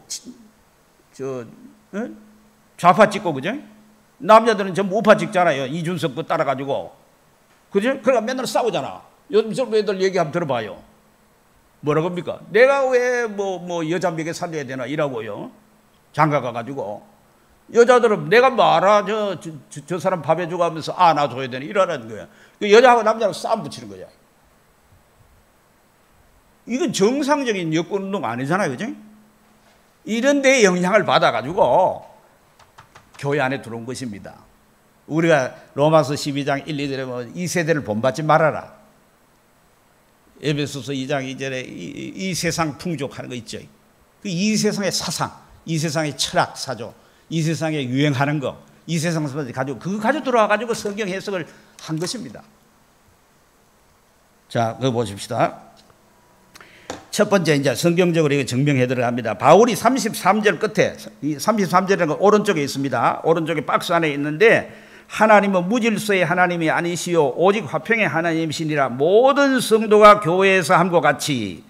좌파 찍고 그죠? 남자들은 전부 우파 찍잖아요. 이준석 거 따라가지고. 그죠? 그러니까 맨날 싸우잖아. 요즘 젊은 애들 얘기 한번 들어봐요. 뭐라고 합니까? 내가 왜 뭐 여자 먹여 살려야 되나 이라고요. 장가 가가지고. 여자들은 내가 뭐 알아? 저 사람 밥 해주고 하면서 안아줘야 되나 이러라는 거야. 그 여자하고 남자하고 싸움 붙이는 거야. 이건 정상적인 여권운동 아니잖아요. 그죠? 이런 데에 영향을 받아가지고 교회 안에 들어온 것입니다. 우리가 로마서 12장 1, 2절에 보면 이 세대를 본받지 말아라. 에베소서 2장 2절에 이 세상 풍족하는 거 있죠. 이 세상의 사상, 이 세상의 철학 사조, 이 세상에 유행하는 거, 이 세상에서 가지고 그거 가지고 들어와 가지고 성경 해석을 한 것입니다. 자, 그거 보십시다. 첫 번째 이제 성경적으로 이거 증명해 들어갑니다. 바울이 33절 끝에, 이 33절이라는 건 오른쪽에 있습니다. 오른쪽에 박스 안에 있는데, 하나님은 무질서의 하나님이 아니시요 오직 화평의 하나님이시니라. 모든 성도가 교회에서 함과 같이,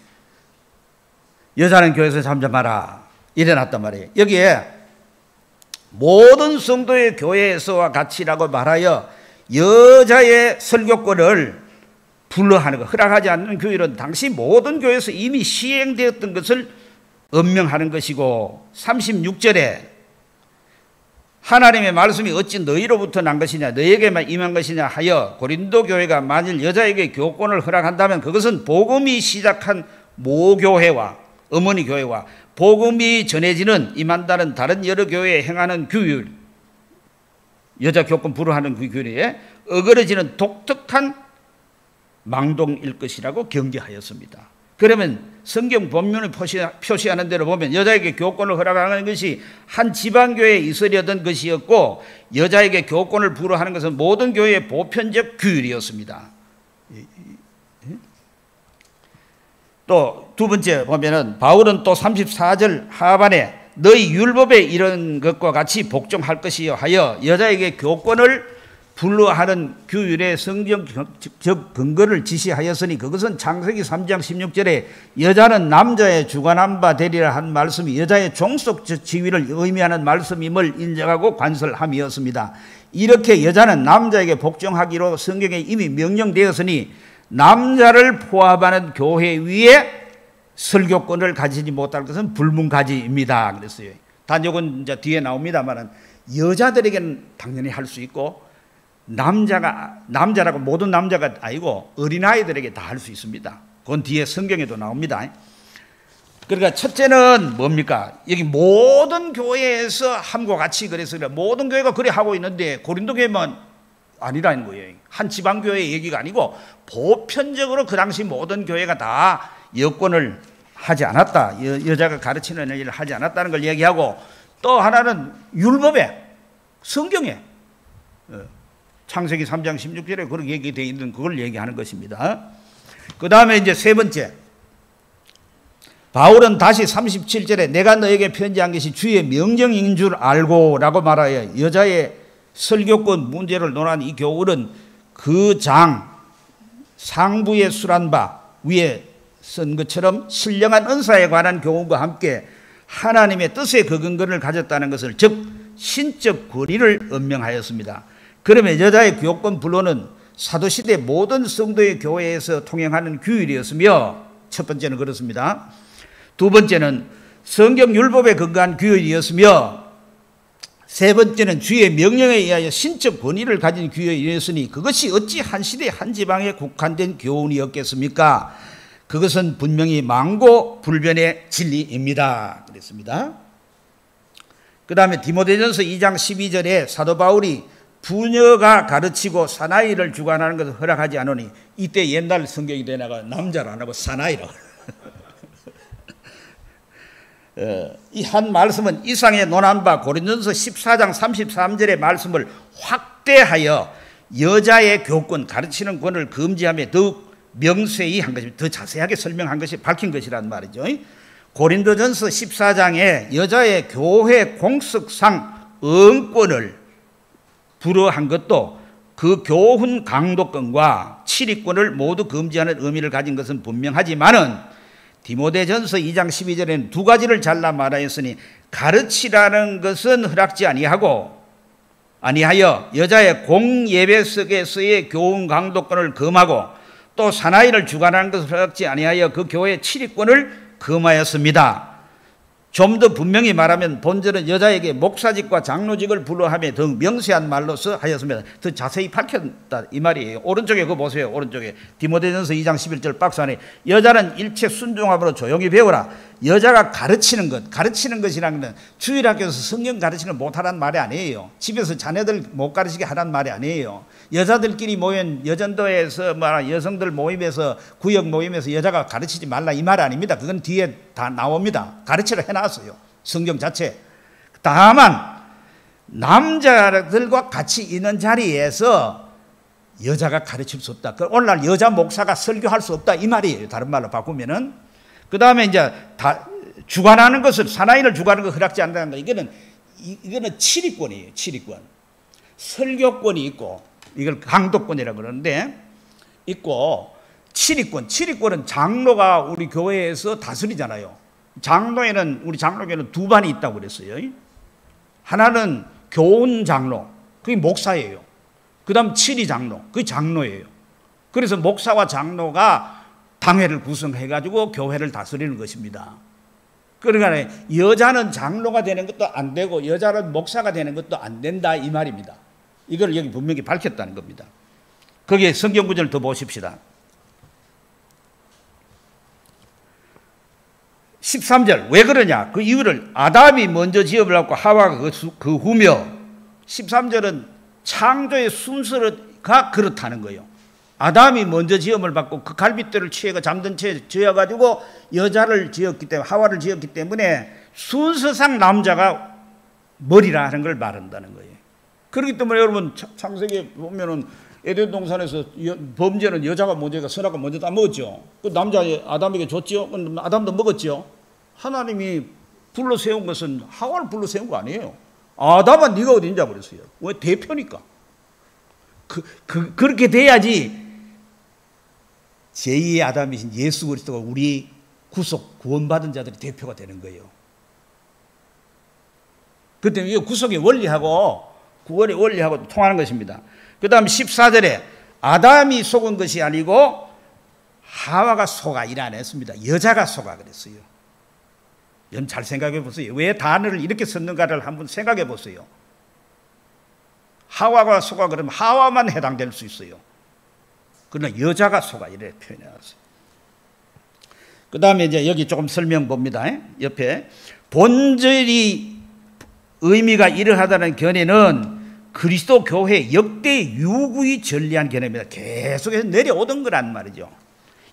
여자는 교회에서 잠잠하라 이래놨단 말이에요. 여기에 모든 성도의 교회에서와 같이라고 말하여 여자의 설교권을 불허하는 것, 허락하지 않는 교율은 당시 모든 교회에서 이미 시행되었던 것을 엄명하는 것이고, 36절에 하나님의 말씀이 어찌 너희로부터 난 것이냐, 너희에게만 임한 것이냐 하여 고린도 교회가 만일 여자에게 교권을 허락한다면 그것은 복음이 시작한 모교회와 어머니 교회와 복음이 전해지는 임한다는 다른 여러 교회에 행하는 규율, 여자 교권 불허하는 그 규율에 어그러지는 독특한 망동일 것이라고 경계하였습니다. 그러면 성경 본문을 표시하는 대로 보면 여자에게 교권을 허락하는 것이 한 지방교회에 있으려던 것이었고, 여자에게 교권을 불허하는 것은 모든 교회의 보편적 규율이었습니다. 또 두 번째 보면은 바울은 또 34절 하반에 너희 율법에 이런 것과 같이 복종할 것이요 하여 여자에게 교권을 불허하는 규율의 성경적 근거를 지시하였으니 그것은 창세기 3장 16절에 여자는 남자의 주관한 바 되리라 한 말씀이 여자의 종속적 지위를 의미하는 말씀임을 인정하고 관설함이었습니다. 이렇게 여자는 남자에게 복종하기로 성경에 이미 명령되었으니 남자를 포함하는 교회 위에 설교권을 가지지 못할 것은 불문가지입니다. 그랬어요. 단 이건 이제 뒤에 나옵니다만 여자들에게는 당연히 할 수 있고, 남자라고 모든 남자가 아니고 어린아이들에게 다 할 수 있습니다. 그건 뒤에 성경에도 나옵니다. 그러니까 첫째는 뭡니까? 여기 모든 교회에서 함과 같이 그래서 모든 교회가 그래 하고 있는데 고린도 교회만 아니라는 거예요. 한 지방교회 얘기가 아니고 보편적으로 그 당시 모든 교회가 다 여권을 하지 않았다. 여자가 가르치는 일을 하지 않았다는 걸 얘기하고, 또 하나는 율법에, 성경에, 창세기 3장 16절에 그렇게 얘기되어 있는 그걸 얘기하는 것입니다. 그 다음에 이제 세 번째, 바울은 다시 37절에 내가 너에게 편지한 것이 주의 명령인 줄 알고 라고 말하여 여자의 설교권 문제를 논한 이 교훈은 그 상부에 술한 바 위에 쓴 것처럼 신령한 은사에 관한 교훈과 함께 하나님의 뜻의 그 근거를 가졌다는 것을, 즉 신적 권위를 엄명하였습니다. 그러면 여자의 교권 불허는 사도시대 모든 성도의 교회에서 통행하는 규율이었으며, 첫 번째는 그렇습니다. 두 번째는 성경 율법에 근거한 규율이었으며, 세 번째는 주의 명령에 의하여 신적 권위를 가진 규율이었으니 그것이 어찌 한 시대 한 지방에 국한된 교훈이었겠습니까? 그것은 분명히 망고 불변의 진리입니다. 그랬습니다. 그 다음에 디모데전서 2장 12절에 사도 바울이 부녀가 가르치고 사나이를 주관하는 것을 허락하지 않으니, 이때 옛날 성경이 되나가 남자를 안 하고 사나이라고. 이 한 말씀은 이상에 논한 바 고린도전서 14장 33절의 말씀을 확대하여 여자의 교권, 가르치는 권을 금지하며 더욱 명세히 한 것입니다. 더 자세하게 설명한 것이 밝힌 것이란 말이죠. 고린도전서 14장에 여자의 교회 공석상 응권을 불허한 것도 그 교훈 강도권과 치리권을 모두 금지하는 의미를 가진 것은 분명하지만은 디모데전서 2장 12절에는 두 가지를 잘라 말하였으니 가르치라는 것은 허락지 아니하여 여자의 공예배석에서의 교훈 강도권을 금하고 또 사나이를 주관하는 것을 허락지 아니하여 그 교회의 치리권을 금하였습니다. 좀 더 분명히 말하면 본절은 여자에게 목사직과 장로직을 불허하며 더욱 명세한 말로서 하였습니다. 더 자세히 밝혔다 이 말이에요. 오른쪽에 그거 보세요. 오른쪽에 디모데전서 2장 11절 박스 안에 여자는 일체 순종함으로 조용히 배우라. 여자가 가르치는 것이라는 건 주일학교에서 성경 가르치는 걸 못하라는 말이 아니에요. 집에서 자녀들 못 가르치게 하라는 말이 아니에요. 여자들끼리 모인 여전도에서 여성들 모임에서 구역 모임에서 여자가 가르치지 말라 이 말 아닙니다. 그건 뒤에 다 나옵니다. 가르치라 해놨어요. 성경 자체. 다만 남자들과 같이 있는 자리에서 여자가 가르칠 수 없다. 오늘날 여자 목사가 설교할 수 없다 이 말이에요. 다른 말로 바꾸면은. 그 다음에 이제 다 주관하는 것을 사나이를 주관하는 거 허락지 않는다는 거. 이거는 치리권이에요. 치리권. 설교권이 있고 이걸 강도권이라고 그러는데 있고 치리권. 치리권은 장로가 우리 교회에서 다스리잖아요. 장로에는 우리 장로교회는 두 반이 있다고 그랬어요. 하나는 교훈 장로, 그게 목사예요. 그 다음 치리 장로, 그게 장로예요. 그래서 목사와 장로가 당회를 구성해가지고 교회를 다스리는 것입니다. 그러니까 여자는 장로가 되는 것도 안 되고 여자는 목사가 되는 것도 안 된다 이 말입니다. 이걸 여기 분명히 밝혔다는 겁니다. 거기에 성경 구절을 더 보십시다. 13절 왜 그러냐? 그 이유를 아담이 먼저 지음을 받고 하와가 그 후며 13절은 창조의 순서가 그렇다는 거예요. 아담이 먼저 지음을 받고 그 갈빗대를 취해가 잠든 채 지어가지고 여자를 지었기 때문에 하와를 지었기 때문에 순서상 남자가 머리라 하는 걸 말한다는 거예요. 그렇기 때문에 여러분 창세기에 보면은 에덴 동산에서 범죄는 여자가 먼저가 선악과 먼저 다 먹었죠. 그 남자 아담에게 줬죠. 아담도 먹었죠. 하나님이 불러 세운 것은 하와를 불러 세운 거 아니에요. 아담은 네가 어디 있냐 그랬어요. 왜? 대표니까. 그렇게 돼야지 제2의 아담이신 예수 그리스도가 우리 구원받은 자들의 대표가 되는 거예요. 그 때문에 이게 구속의 원리하고 구원의 원리하고 통하는 것입니다. 그 다음 14절에 아담이 속은 것이 아니고 하와가 속아 일 안 했습니다. 여자가 속아 그랬어요. 여러분 잘 생각해 보세요. 왜 단어를 이렇게 썼는가를 한번 생각해 보세요. 하와가 속아 그러면 하와만 해당될 수 있어요. 그러나 여자가 속아 이래 표현해놨어요. 그 다음에 이제 여기 조금 설명 봅니다. 옆에 본질이 의미가 이러하다는 견해는 그리스도 교회 역대 유구히 전리한 견해입니다. 계속해서 내려오던 거란 말이죠.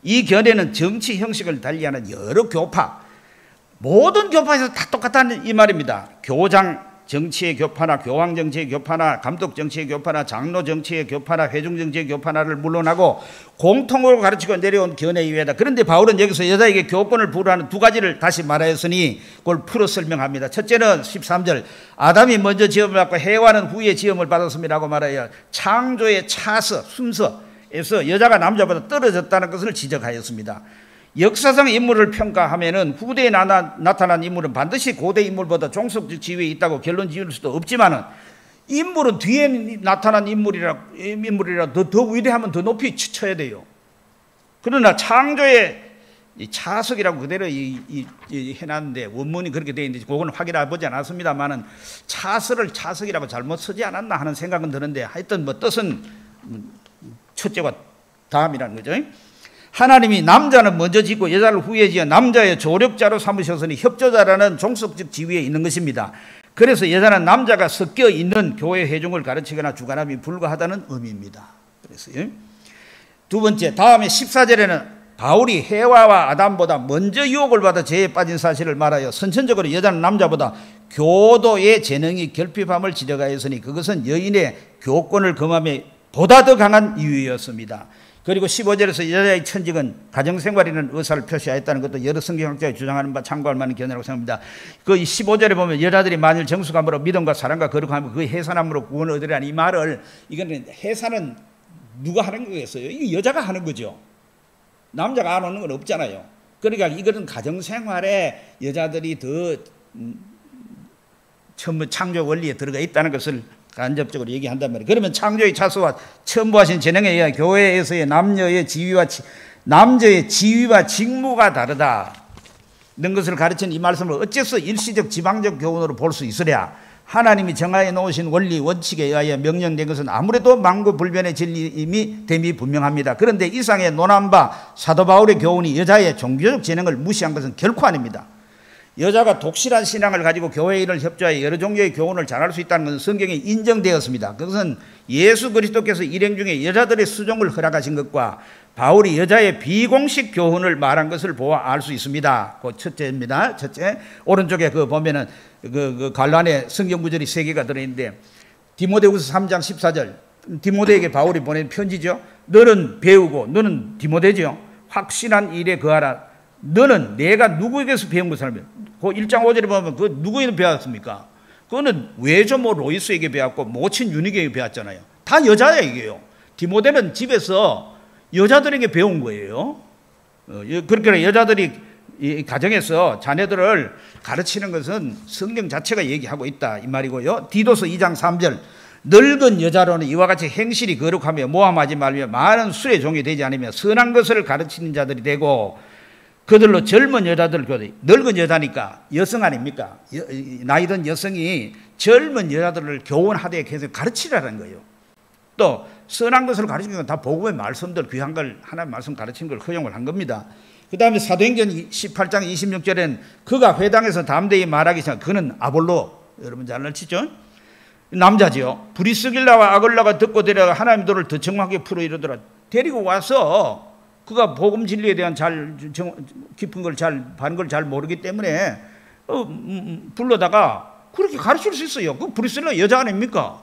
이 견해는 정치 형식을 달리하는 여러 교파, 모든 교파에서 다 똑같다는 이 말입니다. 교장 정치의 교파나 교황 정치의 교파나 감독 정치의 교파나 장로 정치의 교파나 회중 정치의 교파나를 물러나고 공통으로 가르치고 내려온 견해 이외다. 그런데 바울은 여기서 여자에게 교권을 부여하는 두 가지를 다시 말하였으니 그걸 풀어 설명합니다. 첫째는 13절 아담이 먼저 지음을 받고 해와는 후에 지음을 받았음이라고 말하여 창조의 차서 순서에서 여자가 남자보다 떨어졌다는 것을 지적하였습니다. 역사상 인물을 평가하면은 후대에 나타난 인물은 반드시 고대 인물보다 종속적 지위에 있다고 결론 지을 수도 없지만은 인물은 뒤에 나타난 인물이라 더 위대하면 더 높이 쳐야 돼요. 그러나 창조의 이 차석이라고 그대로 해놨는데 원문이 그렇게 되어 있는데 그거는 확인해 보지 않았습니다만은 차석이라고 잘못 쓰지 않았나 하는 생각은 드는데 하여튼 뭐 뜻은 첫째와 다음이라는 거죠. 하나님이 남자는 먼저 짓고 여자를 후에 지어 남자의 조력자로 삼으셨으니 협조자라는 종속적 지위에 있는 것입니다. 그래서 여자는 남자가 섞여 있는 교회 회중을 가르치거나 주관함이 불가하다는 의미입니다. 그래서요. 두 번째, 다음에 14절에는 바울이 해와와 아담보다 먼저 유혹을 받아 죄에 빠진 사실을 말하여 선천적으로 여자는 남자보다 교도의 재능이 결핍함을 지적하였으니 그것은 여인의 교권을 금함에 보다 더 강한 이유였습니다. 그리고 15절에서 여자의 천직은 가정생활이라는 의사를 표시하였다는 것도 여러 성경학자가 주장하는 바 참고할 만한 견해라고 생각합니다. 그 15절에 보면 여자들이 만일 정숙함으로 믿음과 사랑과 거룩함으로 그 해산함으로 구원을 얻으리라는 이 말을 이거는 해산은 누가 하는 거겠어요? 이게 여자가 하는 거죠. 남자가 안 오는 건 없잖아요. 그러니까 이거는 가정생활에 여자들이 더 창조 원리에 들어가 있다는 것을 간접적으로 얘기한단 말이에요. 그러면 창조의 차수와 첨부하신 재능에 의한 교회에서의 남자의 지위와 직무가 다르다 는 것을 가르치는 이 말씀을 어째서 일시적 지방적 교훈으로 볼 수 있으랴. 하나님이 정하여 놓으신 원리 원칙에 의하여 명령된 것은 아무래도 만고불변의 진리임이 됨이 분명합니다. 그런데 이상의 논한 바 사도 바울의 교훈이 여자의 종교적 재능을 무시한 것은 결코 아닙니다. 여자가 독실한 신앙을 가지고 교회 일을 협조하여 여러 종류의 교훈을 잘할 수 있다는 것은 성경에 인정되었습니다. 그것은 예수 그리스도께서 일행 중에 여자들의 수종을 허락하신 것과 바울이 여자의 비공식 교훈을 말한 것을 보아 알 수 있습니다. 그 첫째입니다. 첫째, 오른쪽에 그 보면은 그 갈란에 성경 구절이 3개가 들어있는데, 디모데후서 3장 14절, 디모데에게 바울이 보낸 편지죠. 너는 배우고 너는 디모데죠. 확신한 일에 거하라. 너는 내가 누구에게서 배운 것을 알면, 그 1장 5절에 보면 그 누구에게 배웠습니까? 그거는 외조모 로이스에게 배웠고 모친 유니에게 배웠잖아요. 다 여자야 이게요. 디모데는 집에서 여자들에게 배운 거예요. 그렇게 여자들이 이 가정에서 자녀들을 가르치는 것은 성경 자체가 얘기하고 있다 이 말이고요. 디도서 2장 3절, 늙은 여자로는 이와 같이 행실이 거룩하며 모함하지 말며 많은 술의 종이 되지 않으며 선한 것을 가르치는 자들이 되고 그들로 젊은 여자들, 늙은 여자니까 여성 아닙니까? 나이든 여성이 젊은 여자들을 교훈하되 계속 가르치라는 거예요. 또 선한 것을 가르치는 건 다 복음의 말씀들, 귀한 걸 하나님 말씀 가르치는 걸 허용을 한 겁니다. 그 다음에 사도행전 18장 26절에는 그가 회당에서 담대히 말하기 전 그는 아볼로, 여러분 잘 아시죠? 남자지요. 브리스길라와 아글라가 듣고 데려가 하나님의 도를 더 정확하게 풀어 이르더라. 데리고 와서 그가 복음 진리에 대한 깊은 걸 바른 걸 잘 모르기 때문에 불러다가 그렇게 가르칠 수 있어요. 그 브리스길라 여자 아닙니까?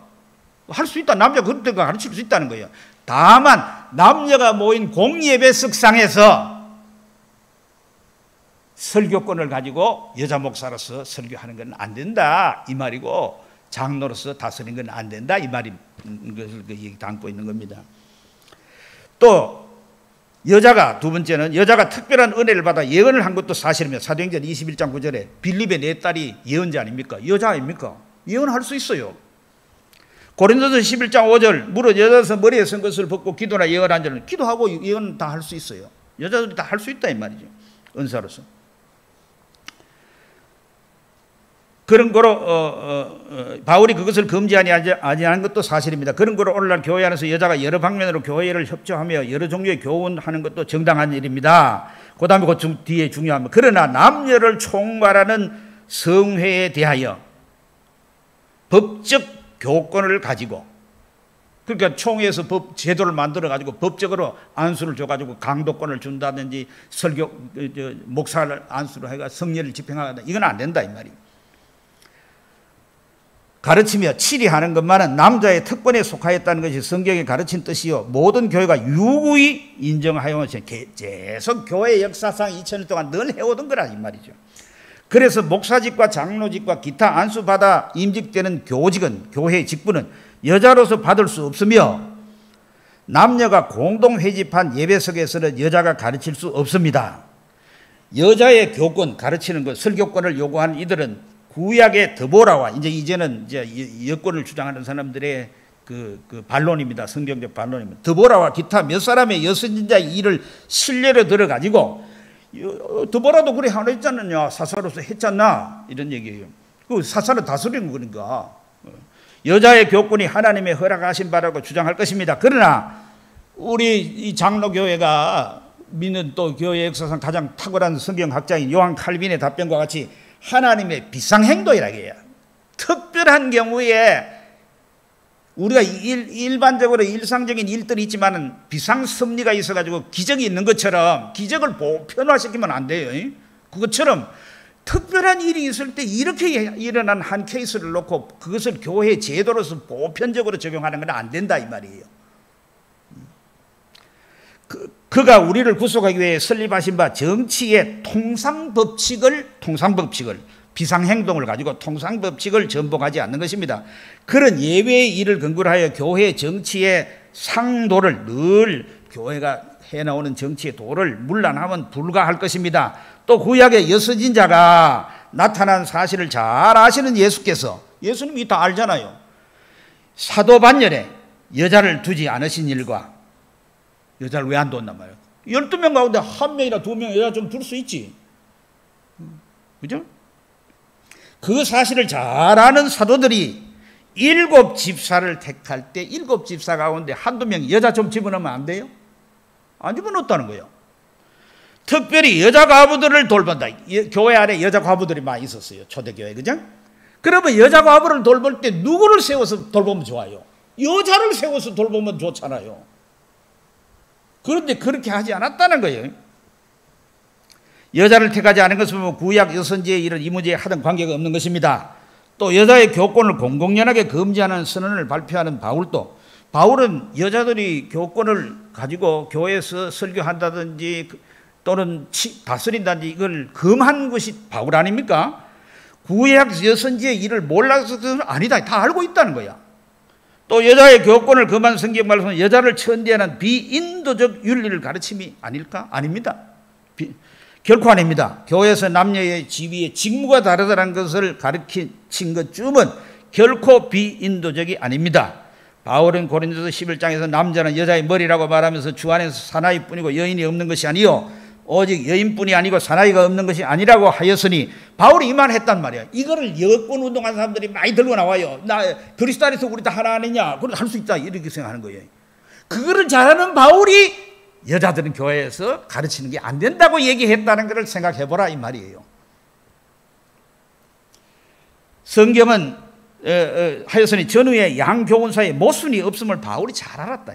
할 수 있다. 남자 그때가 가르칠 수 있다는 거예요. 다만 남녀가 모인 공예배 석상에서 설교권을 가지고 여자 목사로서 설교하는 건 안 된다 이 말이고, 장로로서 다스리는 건 안 된다 이 말이 것을 담고 있는 겁니다. 또 여자가, 두 번째는 여자가 특별한 은혜를 받아 예언을 한 것도 사실이며, 사도행전 21장 9절에 빌립의 네 딸이 예언자 아닙니까? 여자 아닙니까? 예언할 수 있어요. 고린도서 11장 5절, 무릇 여자에서 머리에 쓴 것을 벗고 기도나 예언한 자는 기도하고 예언 다 할 수 있어요. 여자들이 다 할 수 있다 이 말이죠. 은사로서. 그런 거로 바울이 그것을 금지하지 아니하는 것도 사실입니다. 그런 거로 오늘날 교회 안에서 여자가 여러 방면으로 교회를 협조하며 여러 종류의 교훈하는 것도 정당한 일입니다. 그 다음에 그 뒤에 중요합니다. 그러나 남녀를 총괄하는 성회에 대하여 법적 교권을 가지고, 그러니까 총회에서 법 제도를 만들어 가지고 법적으로 안수를 줘 가지고 강도권을 준다든지 설교 목사를 안수로 해가 성례를 집행하다, 이건 안 된다 이 말이에요. 가르치며 치리하는 것만은 남자의 특권에 속하였다는 것이 성경에 가르친 뜻이요, 모든 교회가 유구히 인정하여 계속 교회 역사상 2000년 동안 늘 해오던 거라 이 말이죠. 그래서 목사직과 장로직과 기타 안수받아 임직되는 교직은, 교회 직분은 여자로서 받을 수 없으며 남녀가 공동 회집한 예배석에서는 여자가 가르칠 수 없습니다. 여자의 교권, 가르치는 것, 설교권을 요구하는 이들은 구약의 드보라와 이제는 여권을 주장하는 사람들의 그 반론입니다. 성경적 반론입니다. 드보라와 기타 몇 사람의 여선진자의 일을 신뢰로 들어가지고, 드보라도 그래 하나 했잖느냐, 사사로서 했잖아, 이런 얘기예요. 그 사사를 다스리는 거니까 여자의 교권이 하나님의 허락하신 바라고 주장할 것입니다. 그러나 우리 이 장로교회가 믿는 또 교회 역사상 가장 탁월한 성경학자인 요한 칼빈의 답변과 같이 하나님의 비상행동이라고 해요. 특별한 경우에 우리가 일반적으로 일상적인 일들이 있지만 비상섭리가 있어가지고 기적이 있는 것처럼 기적을 보편화시키면 안 돼요. 그것처럼 특별한 일이 있을 때 이렇게 일어난 한 케이스를 놓고 그것을 교회 제도로서 보편적으로 적용하는 건 안 된다 이 말이에요. 그가 우리를 구속하기 위해 설립하신 바 정치의 통상법칙을 비상행동을 가지고 통상법칙을 전복하지 않는 것입니다. 그런 예외의 일을 근거로 하여 교회 정치의 상도를 늘 교회가 해나오는 정치의 도를 문란하면 불가할 것입니다. 또 구약의 여선진자가 나타난 사실을 잘 아시는 예수께서, 예수님이 다 알잖아요. 사도 반열에 여자를 두지 않으신 일과, 여자를 왜 안 뒀단 말이에요? 12명 가운데 1명이나 2명 여자 좀 둘 수 있지. 그죠? 그 사실을 잘 아는 사도들이 7 집사를 택할 때 7 집사 가운데 1-2명 여자 좀 집어넣으면 안 돼요? 안 집어넣었다는 거예요. 특별히 여자 과부들을 돌본다. 교회 안에 여자 과부들이 많이 있었어요. 초대교회, 그죠? 그러면 여자 과부를 돌볼 때 누구를 세워서 돌보면 좋아요? 여자를 세워서 돌보면 좋잖아요. 그런데 그렇게 하지 않았다는 거예요. 여자를 택하지 않은 것은 보면 구약 여선지의 일은 이 문제에 하등 관계가 없는 것입니다. 또 여자의 교권을 공공연하게 금지하는 선언을 발표하는 바울은 여자들이 교권을 가지고 교회에서 설교한다든지 또는 다스린다든지 이걸 금한 것이 바울 아닙니까? 구약 여선지의 일을 몰라서는 아니다. 다 알고 있다는 거야. 또 여자의 교권을 금한 성경 말씀은 여자를 천대하는 비인도적 윤리를 가르침이 아닐까? 아닙니다. 결코 아닙니다. 교회에서 남녀의 지위의 직무가 다르다는 것을 가르친 것쯤은 결코 비인도적이 아닙니다. 바울은 고린도서 11장에서 남자는 여자의 머리라고 말하면서 주 안에서 사나이뿐이고 여인이 없는 것이 아니요 오직 여인뿐이 아니고 사나이가 없는 것이 아니라고 하였으니 바울이 이 말 했단 말이야. 이거를 여권 운동하는 사람들이 많이 들고 나와요. 나 그리스도 안에서 우리 다 하나 아니냐? 그걸 할 수 있다 이렇게 생각하는 거예요. 그거를 잘하는 바울이 여자들은 교회에서 가르치는 게 안 된다고 얘기했다는 것을 생각해보라 이 말이에요. 성경은 하여선이 전후에 양교원사의 모순이 없음을 바울이 잘 알았다.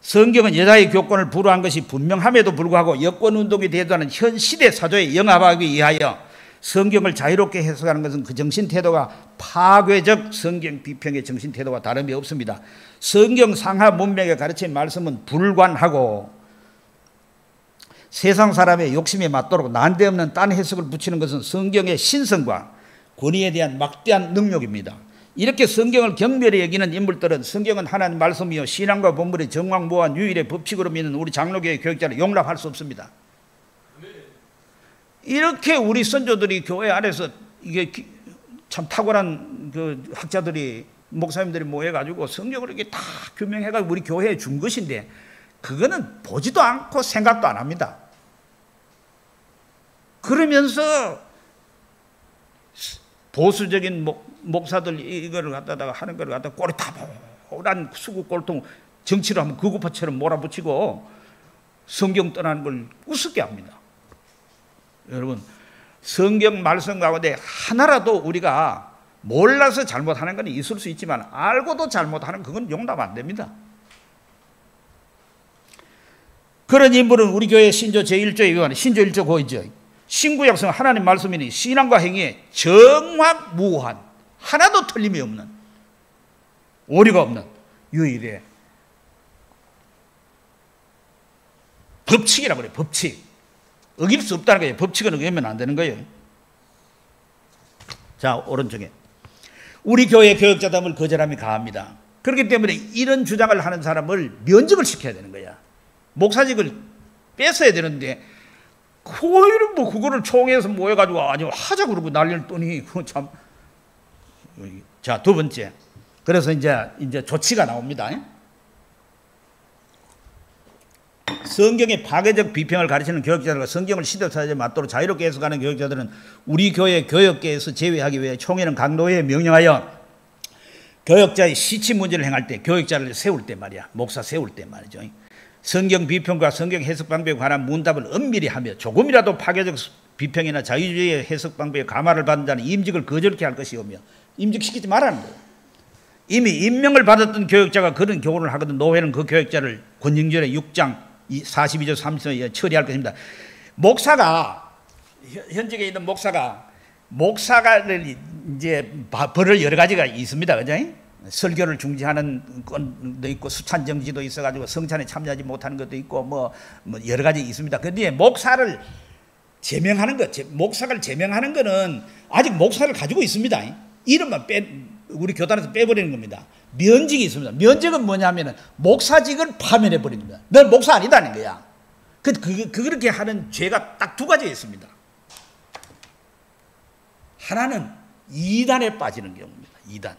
성경은 여자의 교권을 불허한 것이 분명함에도 불구하고 여권운동에 대두하는 현 시대 사조에 영합하기 위하여 성경을 자유롭게 해석하는 것은 그 정신 태도가 파괴적 성경 비평의 정신 태도와 다름이 없습니다. 성경 상하 문맥에 가르친 말씀은 불관하고 세상 사람의 욕심에 맞도록 난데없는 딴 해석을 붙이는 것은 성경의 신성과 권위에 대한 막대한 능력입니다. 이렇게 성경을 경멸히 여기는 인물들은 성경은 하나님 말씀이요 신앙과 본물의 정황무한 유일의 법칙으로 믿는 우리 장로교회 교육자를 용납할 수 없습니다. 이렇게 우리 선조들이 교회 안에서 이게 참 탁월한 그 학자들이 목사님들이 모여가지고 성경을 이렇게 다 규명해가지고 우리 교회에 준 것인데 그거는 보지도 않고 생각도 안 합니다. 그러면서 보수적인 목사들 이거를 갖다가 하는 걸 갖다가 꼬리 타보란 수구 꼴통 정치를 하면 그구파처럼 몰아붙이고 성경 떠나는 걸 우습게 합니다. 여러분 성경 말씀 가운데 하나라도 우리가 몰라서 잘못하는 건 있을 수 있지만 알고도 잘못하는 그건 용납 안 됩니다. 그런 인물은 우리 교회 신조 제1조에 의한 신조 1조 9이죠. 신구약성 하나님 말씀이니 신앙과 행위에 정확무한 하나도 틀림이 없는 오류가 없는 유일의 법칙이라고 그래요. 법칙. 어길 수 없다는 거예요. 법칙은 어기면 안 되는 거예요. 자, 오른쪽에 우리 교회 교역자담을 거절함이 가합니다. 그렇기 때문에 이런 주장을 하는 사람을 면접을 시켜야 되는 거야. 목사직을 뺏어야 되는데 뭐 그거를 총회에서 모여가지고 아주 하자 그러고 난리를 떠니 그거 참. 자, 두 번째. 그래서 이제 조치가 나옵니다. 성경의 파괴적 비평을 가르치는 교역자들과 성경을 시대사회에 맞도록 자유롭게 해석하는 교역자들은 우리 교회 교역계에서 제외하기 위해 총회는 강도에 명령하여 교역자의 시치 문제를 행할 때 교역자를 세울 때 말이야. 목사 세울 때 말이죠. 성경 비평과 성경 해석 방법에 관한 문답을 엄밀히 하며 조금이라도 파괴적 비평이나 자유주의의 해석 방법에 감화를 받는 자는 임직을 거절케 할 것이오며 임직시키지 말라는 거예요. 이미 임명을 받았던 교역자가 그런 교훈을 하거든 노회는 그 교역자를 권징전의 6장 42조 3절에 처리할 것입니다. 목사가 현직에 있는 목사가 이제 벌을 여러 가지가 있습니다. 그죠? 설교를 중지하는 건도 있고 수찬 정지도 있어가지고 성찬에 참여하지 못하는 것도 있고 뭐 여러 가지 있습니다. 그런데 목사를 제명하는 목사를 제명하는 거는 아직 목사를 가지고 있습니다. 이름만 우리 교단에서 빼버리는 겁니다. 면직이 있습니다. 면직은 뭐냐면은 목사직을 파면해 버리는 겁니다. 넌 목사 아니다는 거야. 그렇게 하는 죄가 딱 두 가지 있습니다. 하나는 이단에 빠지는 경우입니다. 이단.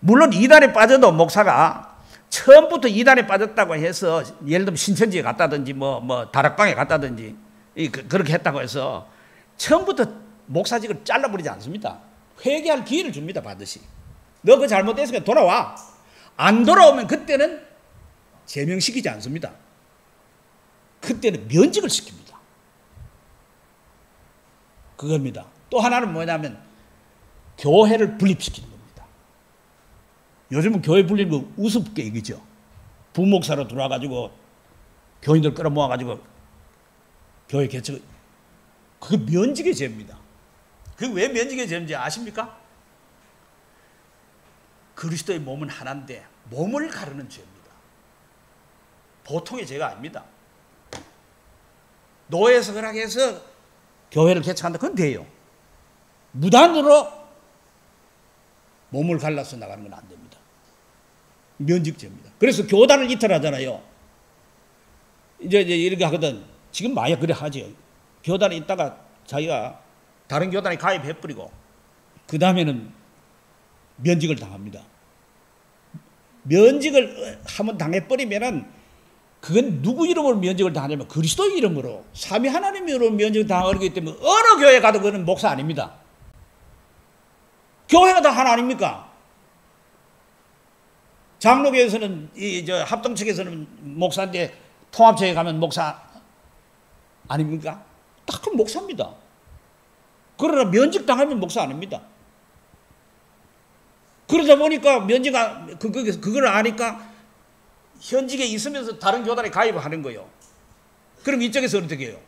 물론 이단에 빠져도 목사가 처음부터 이단에 빠졌다고 해서 예를 들면 신천지에 갔다든지 뭐 다락방에 갔다든지 그렇게 했다고 해서 처음부터 목사직을 잘라버리지 않습니다. 회개할 기회를 줍니다. 반드시. 너 그 잘못됐으니까 돌아와. 안 돌아오면 그때는 제명시키지 않습니다. 그때는 면직을 시킵니다. 그겁니다. 또 하나는 뭐냐면 교회를 분립시키는 겁니다. 요즘은 교회 분리는 거 우습게 얘기죠. 부목사로 들어와가지고 교인들 끌어모아가지고 교회 개척, 그게 면직의 죄입니다. 그게 왜 면직의 죄인지 아십니까? 그리스도의 몸은 하나인데 몸을 가르는 죄입니다. 보통의 죄가 아닙니다. 노예에서 허락해서 교회를 개척한다, 그건 돼요. 무단으로 몸을 갈라서 나가는 건 안 됩니다. 면직죄입니다. 그래서 교단을 이탈하잖아요. 이제 이렇게 하거든. 지금 많이 그래 하죠. 교단에 있다가 자기가 다른 교단에 가입해버리고 그 다음에는 면직을 당합니다. 면직을 한번 당해버리면은 그건 누구 이름으로 면직을 당하냐면 그리스도 이름으로, 삼위 하나님 이름으로 면직을 당하기 때문에 어느 교회 가도 그는 목사 아닙니다. 교회가 다 하나 아닙니까? 장로교에서는 합동측에서는 목사인데 통합체에 가면 목사 아닙니까? 딱 그 목사입니다. 그러나 면직 당하면 목사 아닙니다. 그러다 보니까 그걸 아니까 현직에 있으면서 다른 교단에 가입을 하는 거예요. 그럼 이쪽에서 어떻게 해요?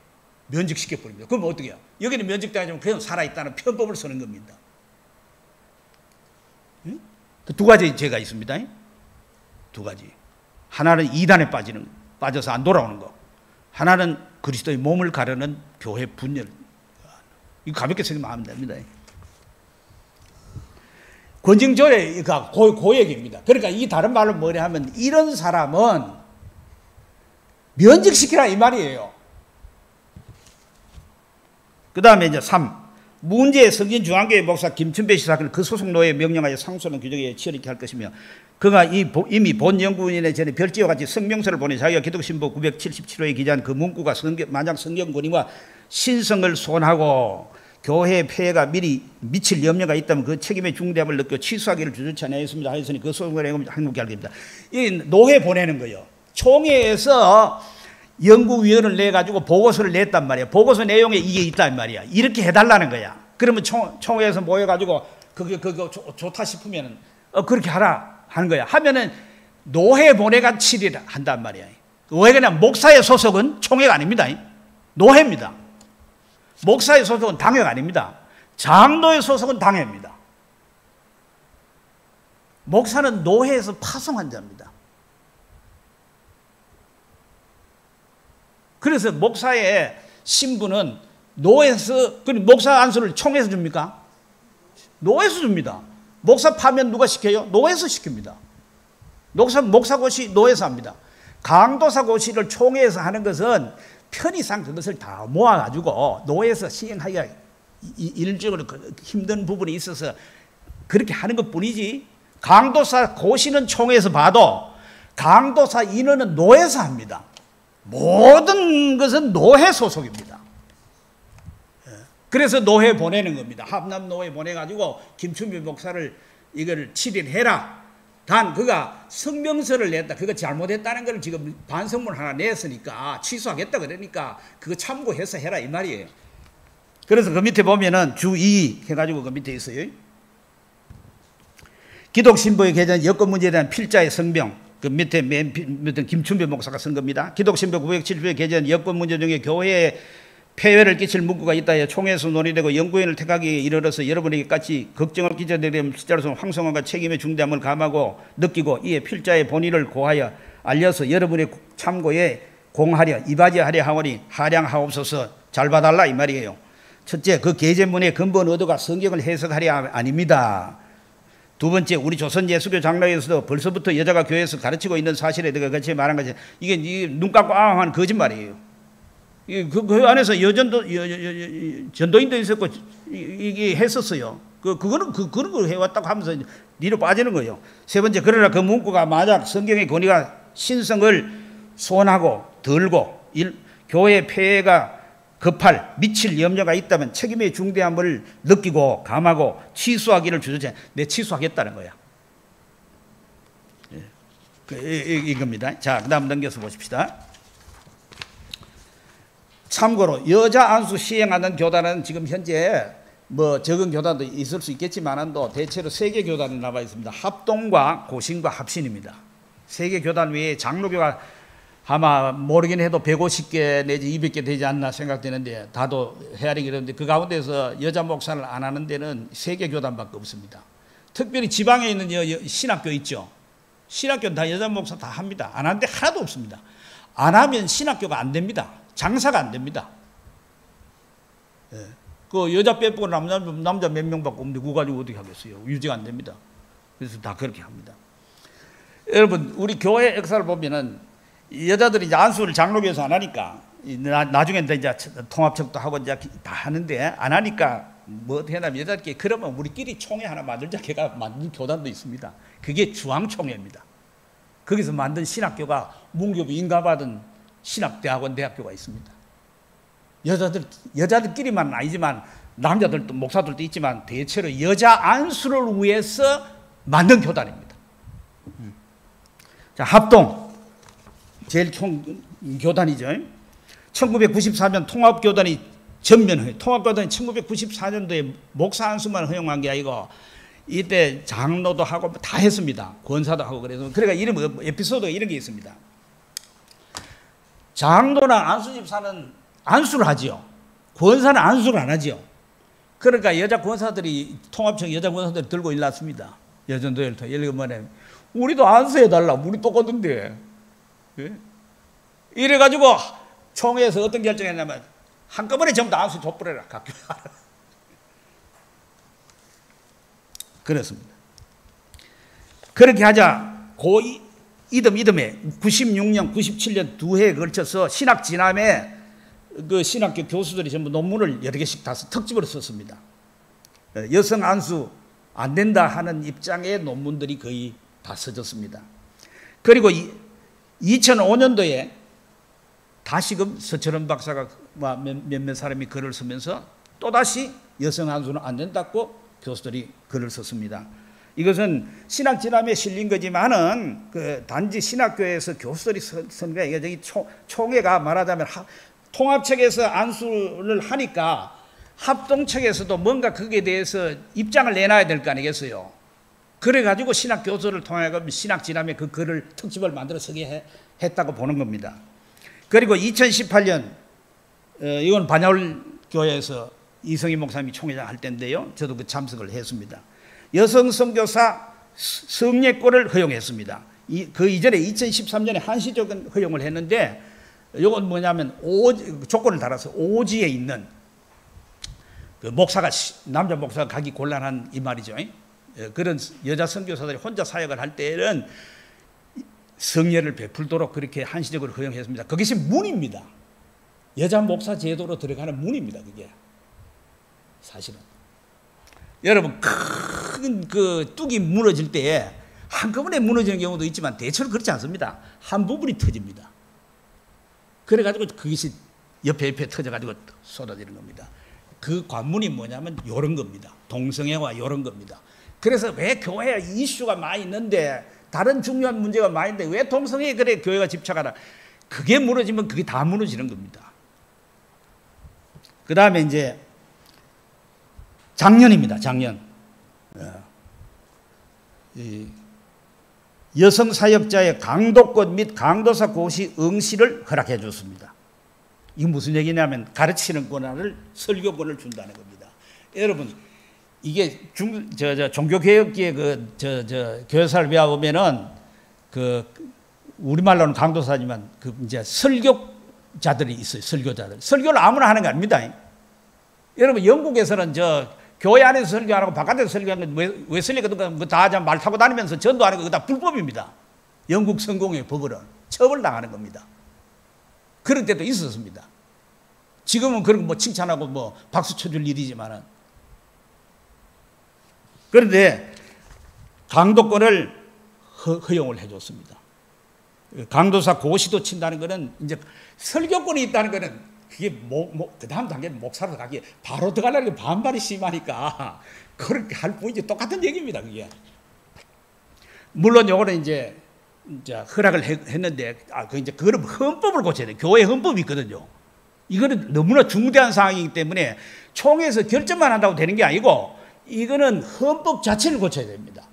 면직시켜버립니다. 그럼 어떻게 해요? 여기는 면직당하면 그냥 살아있다는 편법을 쓰는 겁니다. 응? 그 두 가지 죄가 있습니다. 두 가지. 하나는 이단에 빠져서 안 돌아오는 거. 하나는 그리스도의 몸을 가르는 교회 분열. 이거 가볍게 생각하면 안 됩니다. 권징조례가 고액입니다. 그러니까 이 다른 말로 뭐냐 하면 이런 사람은 면직시키라 이 말이에요. 그 다음에 이제 3. 문제의 성진 중앙교회 목사 김춘배 씨 사건을 그 소속 노예에 명령하여 상소하는 규정에 치열하게 할 것이며 그가 이미 본 연구인의 전에 별지와 같이 성명서를 보내 자기가 기독신보 977호에 기재한 그 문구가 만약 성경권위와 신성을 손하고 교회의 폐해가 미리 미칠 염려가 있다면 그 책임의 중대함을 느껴 취소하기를 주저치 않았습니다 하였으니 그 소송을 행복히 알게 됩니다. 이 노회 보내는 거예요. 총회에서 연구위원을 내가지고 보고서를 냈단 말이야. 보고서 내용에 이게 있단 말이야. 이렇게 해달라는 거야. 그러면 총회에서 모여가지고 그거 좋다 싶으면 그렇게 하라 하는 거야. 하면은 노회 보내가 7일 한단 말이야. 왜 그냥 목사의 소속은 총회가 아닙니다. 노회입니다. 목사의 소속은 당회가 아닙니다. 장로의 소속은 당회입니다. 목사는 노회에서 파송한 자입니다. 그래서 목사의 신분은 노회에서, 목사 안수를 총회에서 줍니까? 노회에서 줍니다. 목사 파면 누가 시켜요? 노회에서 시킵니다. 목사고시 노회에서 합니다. 강도사 고시를 총회에서 하는 것은 편의상 그것을 다 모아가지고 노회에서 시행하기가 일적으로 힘든 부분이 있어서 그렇게 하는 것 뿐이지, 강도사 고시는 총회에서 봐도 강도사 인원은 노회에서 합니다. 모든 것은 노회 소속입니다. 그래서 노회 보내는 겁니다. 합남 노회 보내가지고 김춘배 목사를 이걸 7일 해라. 단 그가 성명서를 냈다. 그거 잘못했다는 걸 지금 반성문 하나 냈으니까 취소하겠다 그러니까 그거 참고해서 해라 이 말이에요. 그래서 그 밑에 보면은 주2 해가지고 그 밑에 있어요. 기독신보의 개정 여권 문제에 대한 필자의 성명, 그 밑에 김춘배 목사가 쓴 겁니다. 기독신보 970회 개정 여권 문제 중에 교회에 폐해를 끼칠 문구가 있다 해 총회에서 논의되고 연구위원을 택하기에 이르러서 여러분에게 같이 걱정을 끼쳐드리게 되면 숫자로서 황송함과 책임의 중대함을 감하고 느끼고 이에 필자의 본의를 고하여 알려서 여러분의 참고에 공하려 이바지하려 하오니 하량하옵소서. 잘 봐달라 이 말이에요. 첫째, 그 계제문의 근본 의도가 성경을 해석하려 아닙니다. 두 번째, 우리 조선 예수교 장로에서도 벌써부터 여자가 교회에서 가르치고 있는 사실에 대해 같이 말한 것이 이게 눈 감고 앙한 거짓말이에요. 그 안에서 전도인도 있었고 이게 했었어요. 그거는 그런 걸 해왔다고 하면서 뒤로 빠지는 거예요. 세 번째, 그러나 그 문구가 만약 성경의 권위가 신성을 소원하고 들고 교회 폐해가 급할 미칠 염려가 있다면 책임의 중대함을 느끼고 감하고 취소하기를 주저치 내 취소하겠다는 거야. 이겁니다. 자, 그다음 넘겨서 보십시다. 참고로 여자 안수 시행하는 교단은 지금 현재 뭐 적은 교단도 있을 수 있겠지만도 대체로 세 개 교단이 남아 있습니다. 합동과 고신과 합신입니다. 세 개 교단 외에 장로교가 아마 모르긴 해도 150개 내지 200개 되지 않나 생각되는데 다도 헤아리기 어려운데 그 가운데서 여자 목사를 안 하는 데는 세 개 교단밖에 없습니다. 특별히 지방에 있는 신학교 있죠. 신학교는 다 여자 목사 다 합니다. 안 하는데 하나도 없습니다. 안 하면 신학교가 안 됩니다. 장사가 안 됩니다. 예. 그 여자 빼고 남자 몇 명밖에 없는데 그거 가지고 어떻게 하겠어요? 유지가 안 됩니다. 그래서 다 그렇게 합니다. 여러분 우리 교회 역사를 보면은 여자들이 이제 안수를 장로교에서 안 하니까 나중에 이제 통합책도 하고 이제 다 하는데 안 하니까 뭐 어떻게 하냐면 여자들끼리 그러면 우리끼리 총회 하나 만들자 걔가 만든 교단도 있습니다. 그게 주황총회입니다. 거기서 만든 신학교가 문교부 인가받은 신학대학원 대학교가 있습니다. 여자들끼리만 아니지만 남자들도 목사들도 있지만 대체로 여자 안수를 위해서 만든 교단입니다. 자, 합동 제일 총 교단이죠. 1994년 통합교단이 전면허용. 통합교단이 1994년도에 목사 안수만 허용한 게 아니고 이때 장로도 하고 다 했습니다. 권사도 하고 그래서 그러니까 이런 에피소드가 이런 게 있습니다. 장로나 안수집사는 안수를 하지요. 권사는 안수를 안 하지요. 그러니까 여자 권사들이 통합청 여자 권사들이 들고 일났습니다. 여전도를 더 일그만에 우리도 안수해달라. 우리 똑같은데. 예? 이래가지고 총회에서 어떤 결정했냐면 한꺼번에 전부 다 안수 족보래라. 각교. 그렇습니다. 그렇게 하자 이듬해 96년, 97년 두 해에 걸쳐서 신학 진함에 그 신학교 교수들이 전부 논문을 여러 개씩 다 특집으로 썼습니다. 여성 안수 안 된다 하는 입장의 논문들이 거의 다 써졌습니다. 그리고 2005년도에 다시금 서철원 박사가 몇몇 사람이 글을 쓰면서 또다시 여성 안수는 안 된다고 교수들이 글을 썼습니다. 이것은 신학 진함에 실린 거지만은 그 단지 신학교에서 교수들이 쓴 거예요. 여기 총회가 말하자면 통합책에서 안수를 하니까 합동책에서도 뭔가 거기에 대해서 입장을 내놔야 될 거 아니겠어요. 그래가지고 신학 교수를 통해 신학 진함에 그 글을 특집을 만들어 쓰게 했다고 보는 겁니다. 그리고 2018년 이건 반야울 교회에서 이성희 목사님이 총회장 할 때인데요. 저도 그 참석을 했습니다. 여성 선교사 성례권을 허용했습니다. 그 이전에 2013년에 한시적인 허용을 했는데 이건 뭐냐면 조건을 달아서 오지에 있는 그 목사가 남자 목사가 가기 곤란한 이 말이죠. 그런 여자 선교사들이 혼자 사역을 할 때는 성례를 베풀도록 그렇게 한시적으로 허용했습니다. 그것이 문입니다. 여자 목사 제도로 들어가는 문입니다. 그게 사실은 여러분 큰 그 뚝이 무너질 때 한꺼번에 무너지는 경우도 있지만 대체로 그렇지 않습니다. 한 부분이 터집니다. 그래가지고 그것이 옆에 터져가지고 쏟아지는 겁니다. 그 관문이 뭐냐면 이런 겁니다. 동성애와 이런 겁니다. 그래서 왜 교회에 이슈가 많이 있는데 다른 중요한 문제가 많이 있는데 왜 동성애에 그래 교회가 집착하나. 그게 무너지면 그게 다 무너지는 겁니다. 그 다음에 이제 작년입니다. 작년 여성 사역자의 강도권 및 강도사 고시 응시를 허락해 줬습니다. 이게 무슨 얘기냐면 가르치는 권한을 설교권을 준다는 겁니다. 여러분 이게 종교개혁기의 교회사를 배워보면은 우리말로는 강도사지만 이제 설교자들이 있어요. 설교를 아무나 하는 게 아닙니다. 여러분 영국에서는 교회 안에서 설교 안 하고 바깥에서 설교하는 건 왜 설교하든가 뭐 다 말 타고 다니면서 전도하는 거 다 불법입니다. 영국 성공의 법으로는 처벌당하는 겁니다. 그런 때도 있었습니다. 지금은 그런 거 칭찬하고 박수 쳐줄 일이지만은. 그런데 강도권을 허용을 해줬습니다. 강도사 고시도 친다는 것은 이제 설교권이 있다는 것은 그게 그 다음 단계는 목사로 가기에 바로 들어가려는 게 반발이 심하니까 그렇게 할 뿐이지 똑같은 얘기입니다. 그게. 물론 요거는 이제 허락을 했는데 그거는 헌법을 고쳐야 돼요. 교회 헌법이 있거든요. 이거는 너무나 중대한 사항이기 때문에 총회에서 결정만 한다고 되는 게 아니고 이거는 헌법 자체를 고쳐야 됩니다.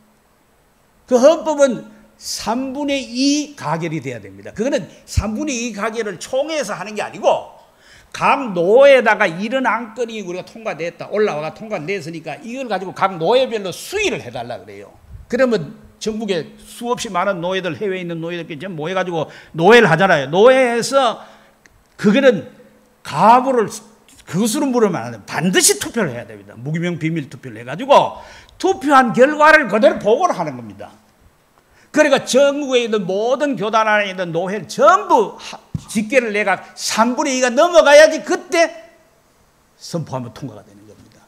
그 헌법은 3분의 2 가결이 돼야 됩니다. 그거는 3분의 2 가결을 총회에서 하는 게 아니고 각 노에다가 이런 안건이 우리가 통과됐다, 올라와가 통과됐으니까 이걸 가지고 각 노예별로 수의를 해달라 그래요. 그러면 전국에 수없이 많은 노예들, 해외에 있는 노예들끼리 좀 모여가지고 노예를 하잖아요. 노예에서 그거는 가부를 그것으로 물으면 안 돼요. 반드시 투표를 해야 됩니다. 무기명 비밀 투표를 해가지고 투표한 결과를 그대로 보고를 하는 겁니다. 그러니까 전국에 있는 모든 교단 안에 있는 노회를 전부 직계를 내가 3분의 2가 넘어가야지 그때 선포하면 통과가 되는 겁니다.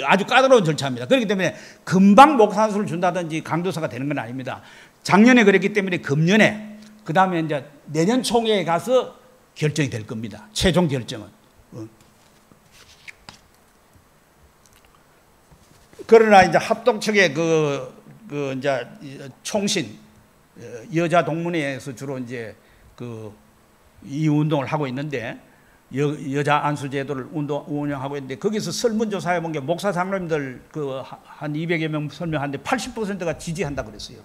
아주 까다로운 절차입니다. 그렇기 때문에 금방 목사안수를 준다든지 강도사가 되는 건 아닙니다. 작년에 그랬기 때문에 금년에 그 다음에 이제 내년 총회에 가서 결정이 될 겁니다. 최종 결정은. 그러나 이제 합동측의 이제 총신 여자 동문회에서 주로 이제 이 운동을 하고 있는데 여자 안수 제도를 운영하고 있는데 거기서 설문조사해 본 게 목사 장로님들 한 200여 명 설명하는데 80%가 지지한다 그랬어요.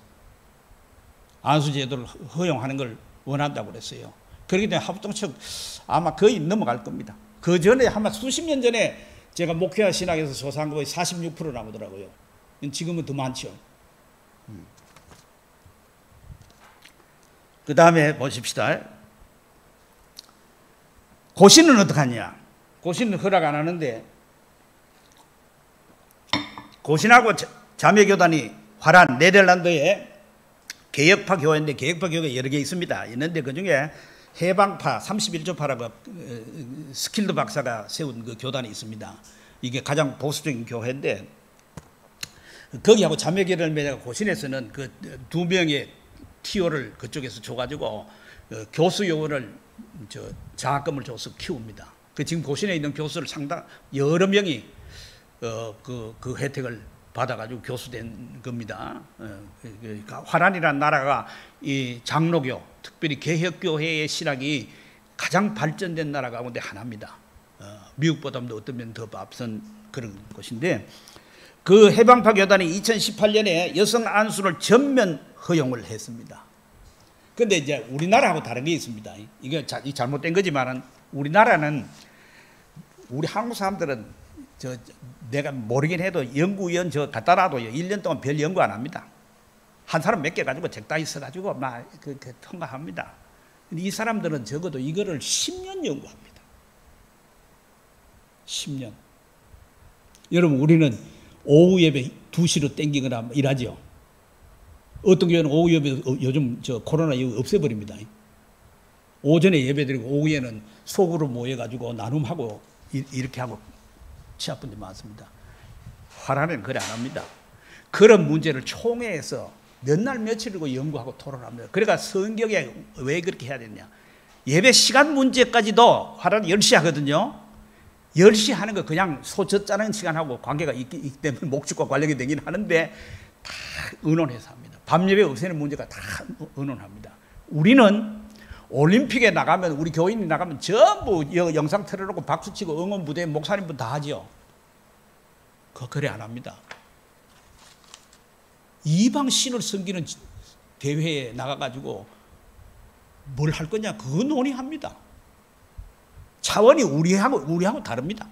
안수 제도를 허용하는 걸 원한다고 그랬어요. 그렇기 때문에 합동측 아마 거의 넘어갈 겁니다. 그 전에 아마 수십 년 전에 제가 목회와 신학에서 조사한 거의 46% 나오더라고요. 지금은 더 많죠. 그 다음에 보십시다. 고신은 어떡하냐? 고신은 허락 안 하는데 고신하고 자매교단이 화란 네덜란드에 개혁파 교회인데 개혁파 교회가 여러 개 있습니다. 있는데 그중에 해방파 31조파라고 스킬드 박사가 세운 그 교단이 있습니다. 이게 가장 보수적인 교회인데 거기하고 자매교회를 맺어 고신에서는 그 두 명의 티오를 그쪽에서 줘가지고 교수 요원을 장학금을 줘서 키웁니다. 그 지금 고신에 있는 교수를 상당 여러 명이 그 혜택을 받아가지고 교수된 겁니다. 화란이라는 나라가 이 장로교, 특별히 개혁교회의 신학이 가장 발전된 나라 가운데 하나입니다. 미국보다도 어떤 면더 앞선 그런 곳인데 그 해방파 교단이 2018년에 여성 안수를 전면 허용을 했습니다. 그런데 이제 우리나라하고 다른 게 있습니다. 이게 잘못된 거지만은 우리나라는 우리 한국 사람들은 내가 모르긴 해도 연구위원 갖다 놔도요 1년 동안 별 연구 안 합니다. 한 사람 몇 개 가지고 적당히 써가지고 막 통과합니다. 근데 이 사람들은 적어도 이거를 10년 연구합니다. 10년. 여러분 우리는 오후 예배 2시로 땡기거나 일하죠. 어떤 교회는 오후 예배 요즘 코로나 이후 없애버립니다. 오전에 예배드리고 오후에는 속으로 모여가지고 나눔하고 이렇게 하고 취합분들이 많습니다. 화란은 그래 안 합니다. 그런 문제를 총회에서 몇 날 며칠이고 연구하고 토론합니다. 그러니까 성경에 왜 그렇게 해야 되냐. 예배 시간 문제까지도 화란은 10시 하거든요. 10시 하는 거 그냥 소젖자는 시간하고 관계가 있기 때문에 목축과 관련이 되긴 하는데 다 의논해서 합니다. 밤예배 없애는 문제가 다 의논합니다. 우리는 올림픽에 나가면 우리 교인이 나가면 전부 영상 틀어놓고 박수치고 응원 무대 목사님분 다 하죠. 그래 안 합니다. 이방 신을 섬기는 대회에 나가가지고 뭘 할 거냐 그거 논의합니다. 차원이 우리하고 다릅니다.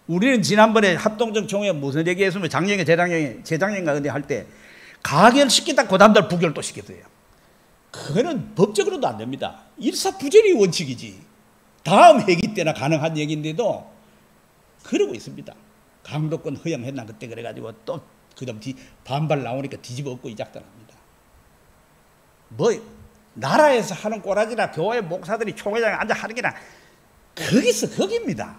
우리는 지난번에 합동적 총회 무슨 얘기했으면 작년에 재작년인가 근데 할 때 가결시키다 그 다음날 부결 또 시켰어요. 그거는 법적으로도 안 됩니다. 일사부절이 원칙이지. 다음 회기 때나 가능한 얘기인데도 그러고 있습니다. 강도권 허용했나 그때 그래가지고 또 그다음 반발 나오니까 뒤집어 엎고 이 작전합니다. 나라에서 하는 꼬라지나 교회 목사들이 총회장에 앉아 하는 게나 거기입니다.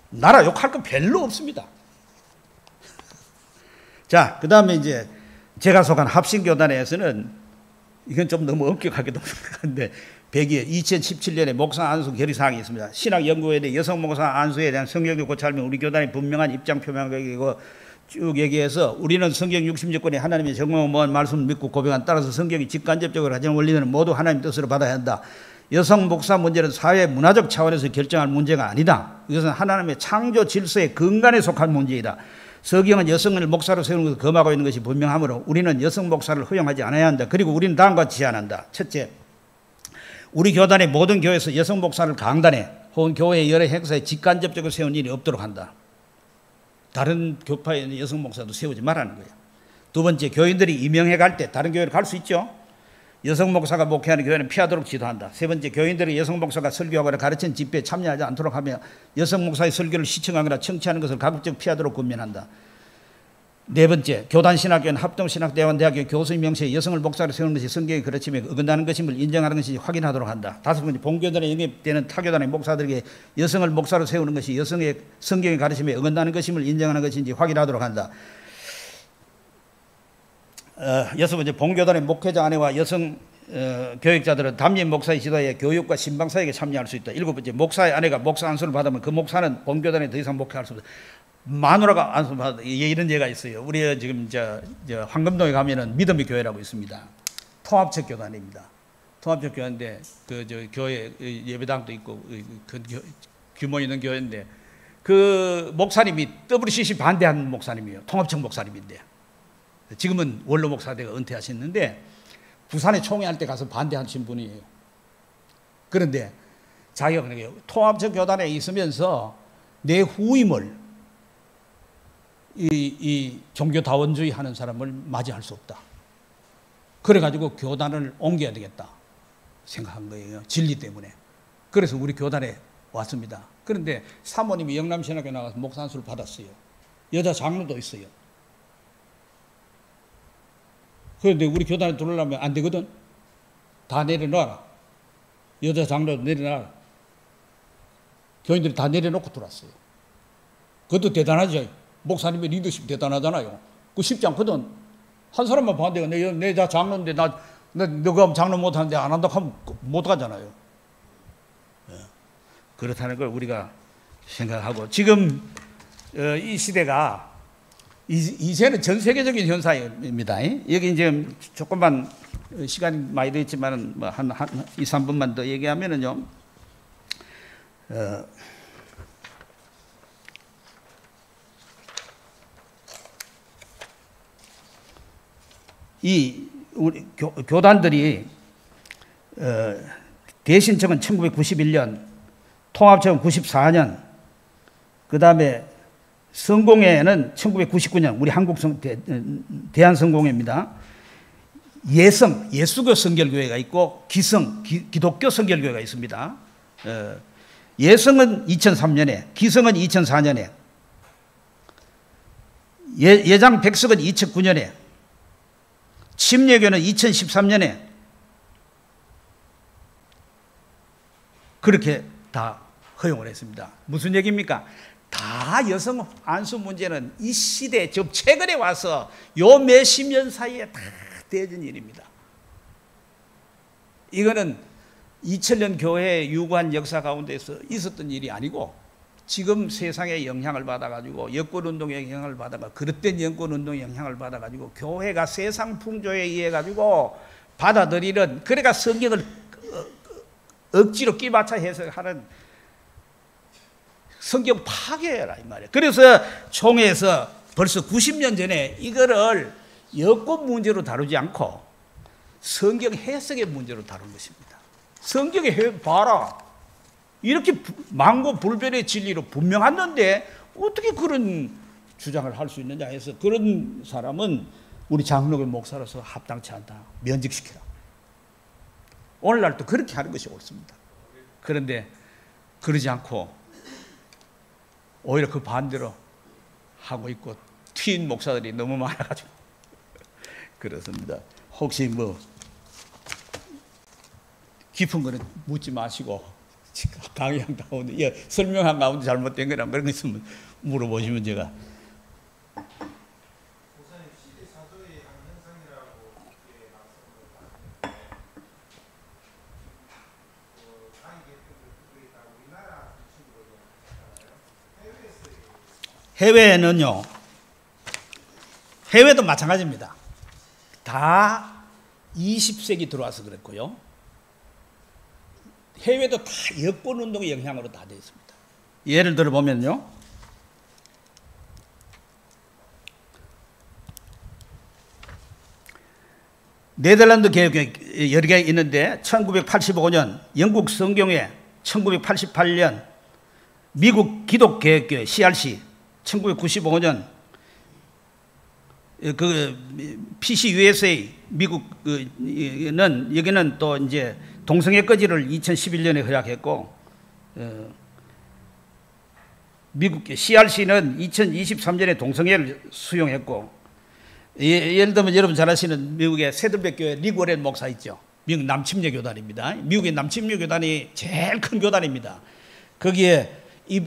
나라 욕할 건 별로 없습니다. 자, 그 다음에 이제 제가 속한 합신교단에서는 이건 좀 너무 엄격하게도 생각하는데 2017년에 목사 안수 결의사항이 있습니다. 신학연구회의 여성 목사 안수에 대한 성경적 고찰면 우리 교단의 분명한 입장 표명하기고 쭉 얘기해서 우리는 성경 60여권의 하나님의 정말 모한 말씀을 믿고 고백한 따라서 성경이 직간접적으로 가진 원리는 모두 하나님 뜻으로 받아야 한다. 여성 목사 문제는 사회 문화적 차원에서 결정할 문제가 아니다. 이것은 하나님의 창조 질서의 근간에 속한 문제이다. 성경은 여성을 목사로 세우는 것을 금하고 있는 것이 분명하므로 우리는 여성 목사를 허용하지 않아야 한다. 그리고 우리는 다음과 같이 제안한다. 첫째, 우리 교단의 모든 교회에서 여성 목사를 강단에 혹은 교회의 여러 행사에 직간접적으로 세운 일이 없도록 한다. 다른 교파에 있는 여성 목사도 세우지 말라는 거예요. 두 번째, 교인들이 임명해 갈 때 다른 교회를 갈 수 있죠. 여성 목사가 목회하는 교회는 피하도록 지도한다. 세 번째, 교인들이 여성 목사가 설교하거나 가르치는 집회에 참여하지 않도록 하며 여성 목사의 설교를 시청하거나 청취하는 것을 가급적 피하도록 권면한다. 네 번째, 교단신학교는 합동신학대학원 교수의 명시에 여성을 목사로 세우는 것이 성경의 가르침에 어긋나는 것임을 인정하는 것인지 확인하도록 한다. 다섯 번째, 본교단에 영입되는 타교단의 목사들에게 여성을 목사로 세우는 것이 여성의 성경의 가르침에 어긋나는 것임을 인정하는 것인지 확인하도록 한다. 여섯 번째, 본교단의 목회자 아내와 여성 교육자들은 담임 목사의 지도에 교육과 신방사역에 참여할 수 있다. 일곱 번째, 목사의 아내가 목사 안수를 받으면 그 목사는 본교단에 더 이상 목회할 수 없다. 마누라가 안수 받아 이런 예가 있어요. 우리 지금 저 황금동에 가면은 믿음의 교회라고 있습니다. 통합적 교단입니다. 통합적 교회인데 그 교회 예배당도 있고 그 규모 있는 교회인데 그 목사님이 WCC 반대하는 목사님이에요. 통합적 목사님인데. 지금은 원로 목사대가 은퇴하셨는데 부산에 총회할 때 가서 반대하신 분이에요. 그런데 자기가 그러게요. 통합적 교단에 있으면서 내 후임을 이 종교다원주의 하는 사람을 맞이할 수 없다. 그래가지고 교단을 옮겨야 되겠다 생각한 거예요. 진리 때문에. 그래서 우리 교단에 왔습니다. 그런데 사모님이 영남신학교 나가서 목사 안수를 받았어요. 여자 장로도 있어요. 그런데 우리 교단에 들어오려면 안 되거든. 다 내려놔라. 여자 장로도 내려놔라. 교인들이 다 내려놓고 들어왔어요. 그것도 대단하죠. 목사님의 리더십 대단하잖아요. 그거 쉽지 않거든. 한 사람만 반대가 내 장로인데 너가 장로 못하는데 안 한다고 하면 못 가잖아요. 그렇다는 걸 우리가 생각하고 지금 이 시대가 이제는 전 세계적인 현상입니다. 여기 이제 조금만 시간이 많이 됐지만 뭐 한 2, 3분만 더 얘기하면은요. 이 우리 교단들이 대신청은 1991년, 통합청은 94년, 그 다음에 성공회는 1999년, 우리 한국 대한성공회입니다. 예수교 성결교회가 있고 기독교 성결교회가 있습니다. 예성은 2003년에, 기성은 2004년에, 예장 백석은 2009년에, 침례교는 2013년에 그렇게 다 허용을 했습니다. 무슨 얘기입니까? 다 여성 안수 문제는 이 시대, 저 최근에 와서 요 몇십 년 사이에 다 되어진 일입니다. 이거는 2000년 교회의 유구한 역사 가운데서 있었던 일이 아니고 지금 세상의 영향을 받아가지고 여권운동의 영향을 받아가 그릇된 여권운동의 영향을 받아가지고 교회가 세상 풍조에 의해 가지고 받아들이는 그러니까 성경을 억지로 끼맞춰 해석하는 성경 파괴라 이 말이에요. 그래서 총회에서 벌써 90년 전에 이거를 여권 문제로 다루지 않고 성경 해석의 문제로 다룬 것입니다. 성경에 봐라. 이렇게 망고불변의 진리로 분명했는데 어떻게 그런 주장을 할 수 있느냐 해서 그런 사람은 우리 장로교 목사로서 합당치 않다. 면직시키라. 오늘날도 그렇게 하는 것이 옳습니다. 그런데 그러지 않고 오히려 그 반대로 하고 있고 튄 목사들이 너무 많아가지고 그렇습니다. 혹시 뭐 깊은 거는 묻지 마시고 강의한 가운데 설명한 가운데 잘못된 거나 그런 거 있으면 물어보시면 제가 목사님 시대 사도의 한 현상이라고 우리나라 해외에는요. 해외도 마찬가지입니다. 다 20세기 들어와서 그랬고요. 해외도 다 여권 운동의 영향으로 다 되어 있습니다. 예를 들어 보면요. 네덜란드 개혁이 여러 개 있는데 1985년 영국 성경회, 1988년 미국 기독개혁교회 CRC, 1995년 그 PC USA 미국은 여기는 또 이제 동성애 거지를 2011년에 허락했고 미국 CRC는 2023년에 동성애를 수용했고 예를 들면 여러분 잘 아시는 미국의 세들백 교회 릭 워렌 목사 있죠. 미국 남침례 교단입니다. 미국의 남침례 교단이 제일 큰 교단입니다. 거기에 이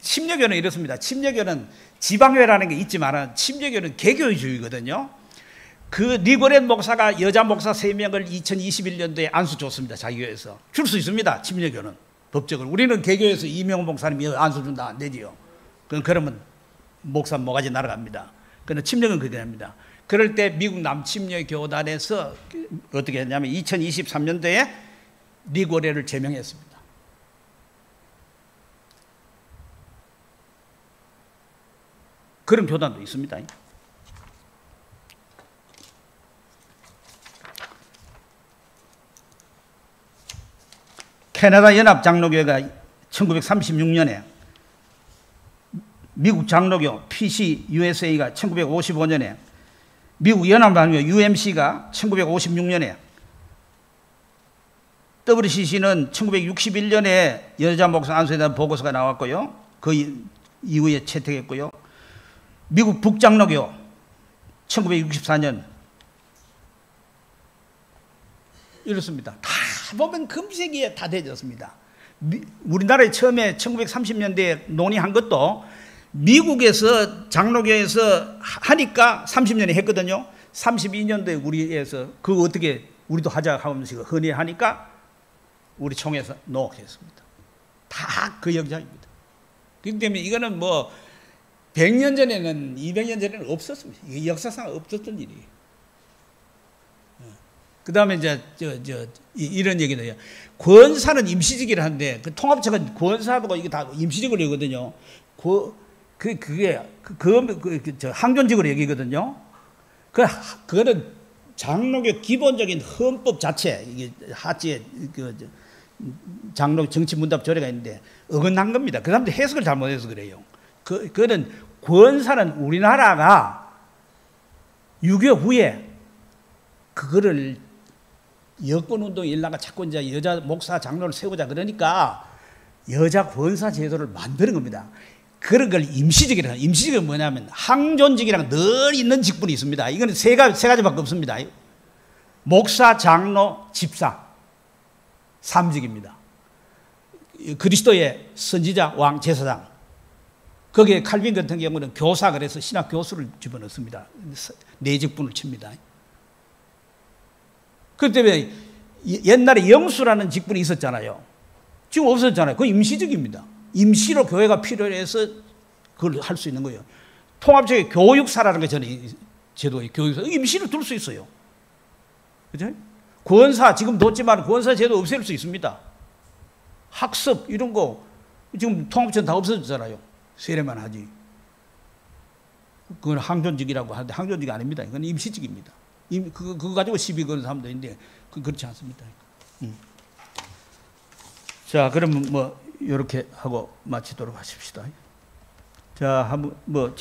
침례교는 이렇습니다. 침례교는 지방회라는 게 있지만 침례교는 개교주의거든요. 그 릭 워렌 목사가 여자 목사 3명을 2021년도에 안수 줬습니다. 자기 교회에서. 줄 수 있습니다. 침례교는 법적으로. 우리는 개교에서 이명호 목사님이 안수 준다 안 되지요. 그러면 목사 모가지 날아갑니다. 그런데 침례는 그렇게 됩니다. 그럴 때 미국 남침례 교단에서 어떻게 했냐면 2023년도에 릭 워렌을 제명했습니다. 그런 교단도 있습니다. 캐나다 연합 장로교회가 1936년에 미국 장로교 PC USA가 1955년에 미국 연합장로교 UMC가 1956년에 WCC는 1961년에 여자 목사 안수에 대한 보고서가 나왔고요. 그 이후에 채택했고요. 미국 북장로교 1964년 이렇습니다. 다 보면 금세기에 다 되졌습니다. 우리나라에 처음에 1930년대에 논의한 것도 미국에서 장로교에서 하니까 30년에 했거든요. 32년도에 우리에서 그거 어떻게 우리도 하자 하면서 헌의하니까 우리 총회에서 노했습니다. 다 그 영장입니다. 그렇기 때문에 이거는 뭐 100년 전에는 200년 전에는 없었습니다. 이게 역사상 없었던 일이에요. 그 다음에 이제 이런 얘기도 해요. 권사는 임시직이라 하는데 그 통합처가 권사하고 이게 다 임시직으로 여기거든요. 그게 항존직으로 여기거든요. 그거는 장로교 기본적인 헌법 자체 이게 하지에 장로 정치 문답 조례가 있는데 어긋난 겁니다. 그 사람들 해석을 잘못해서 그래요. 그거는 권사는 우리나라가 6.25 후에 그거를 여권운동 일나가 자꾸 이제 여자 목사 장로를 세우자 그러니까 여자 권사 제도를 만드는 겁니다. 그런 걸 임시직이라. 임시직은 뭐냐면 항존직이랑 늘 있는 직분이 있습니다. 이거는 세 가지밖에 없습니다. 목사, 장로, 집사. 3직입니다. 그리스도의 선지자, 왕, 제사장. 거기에 칼빈 같은 경우는 교사 그래서 신학 교수를 집어넣습니다. 4직분을 칩니다. 그렇기 때문에 옛날에 영수라는 직분이 있었잖아요. 지금 없었잖아요. 그건 임시직입니다. 임시로 교회가 필요해서 그걸 할 수 있는 거예요. 통합적인 교육사라는 게 저는 제도의 교육사 임시로 둘 수 있어요. 그죠? 권사 지금 뒀지만 권사 제도 없앨 수 있습니다. 학습 이런 거 지금 통합처는 다 없어졌잖아요. 세례만 하지. 그건 항존직이라고 하는데 항존직이 아닙니다. 이건 임시직입니다. 그거 가지고 시비 거는 사람도 있는데 그렇지 않습니다. 자, 그러면 뭐 이렇게 하고 마치도록 하십시다. 자, 한번 뭐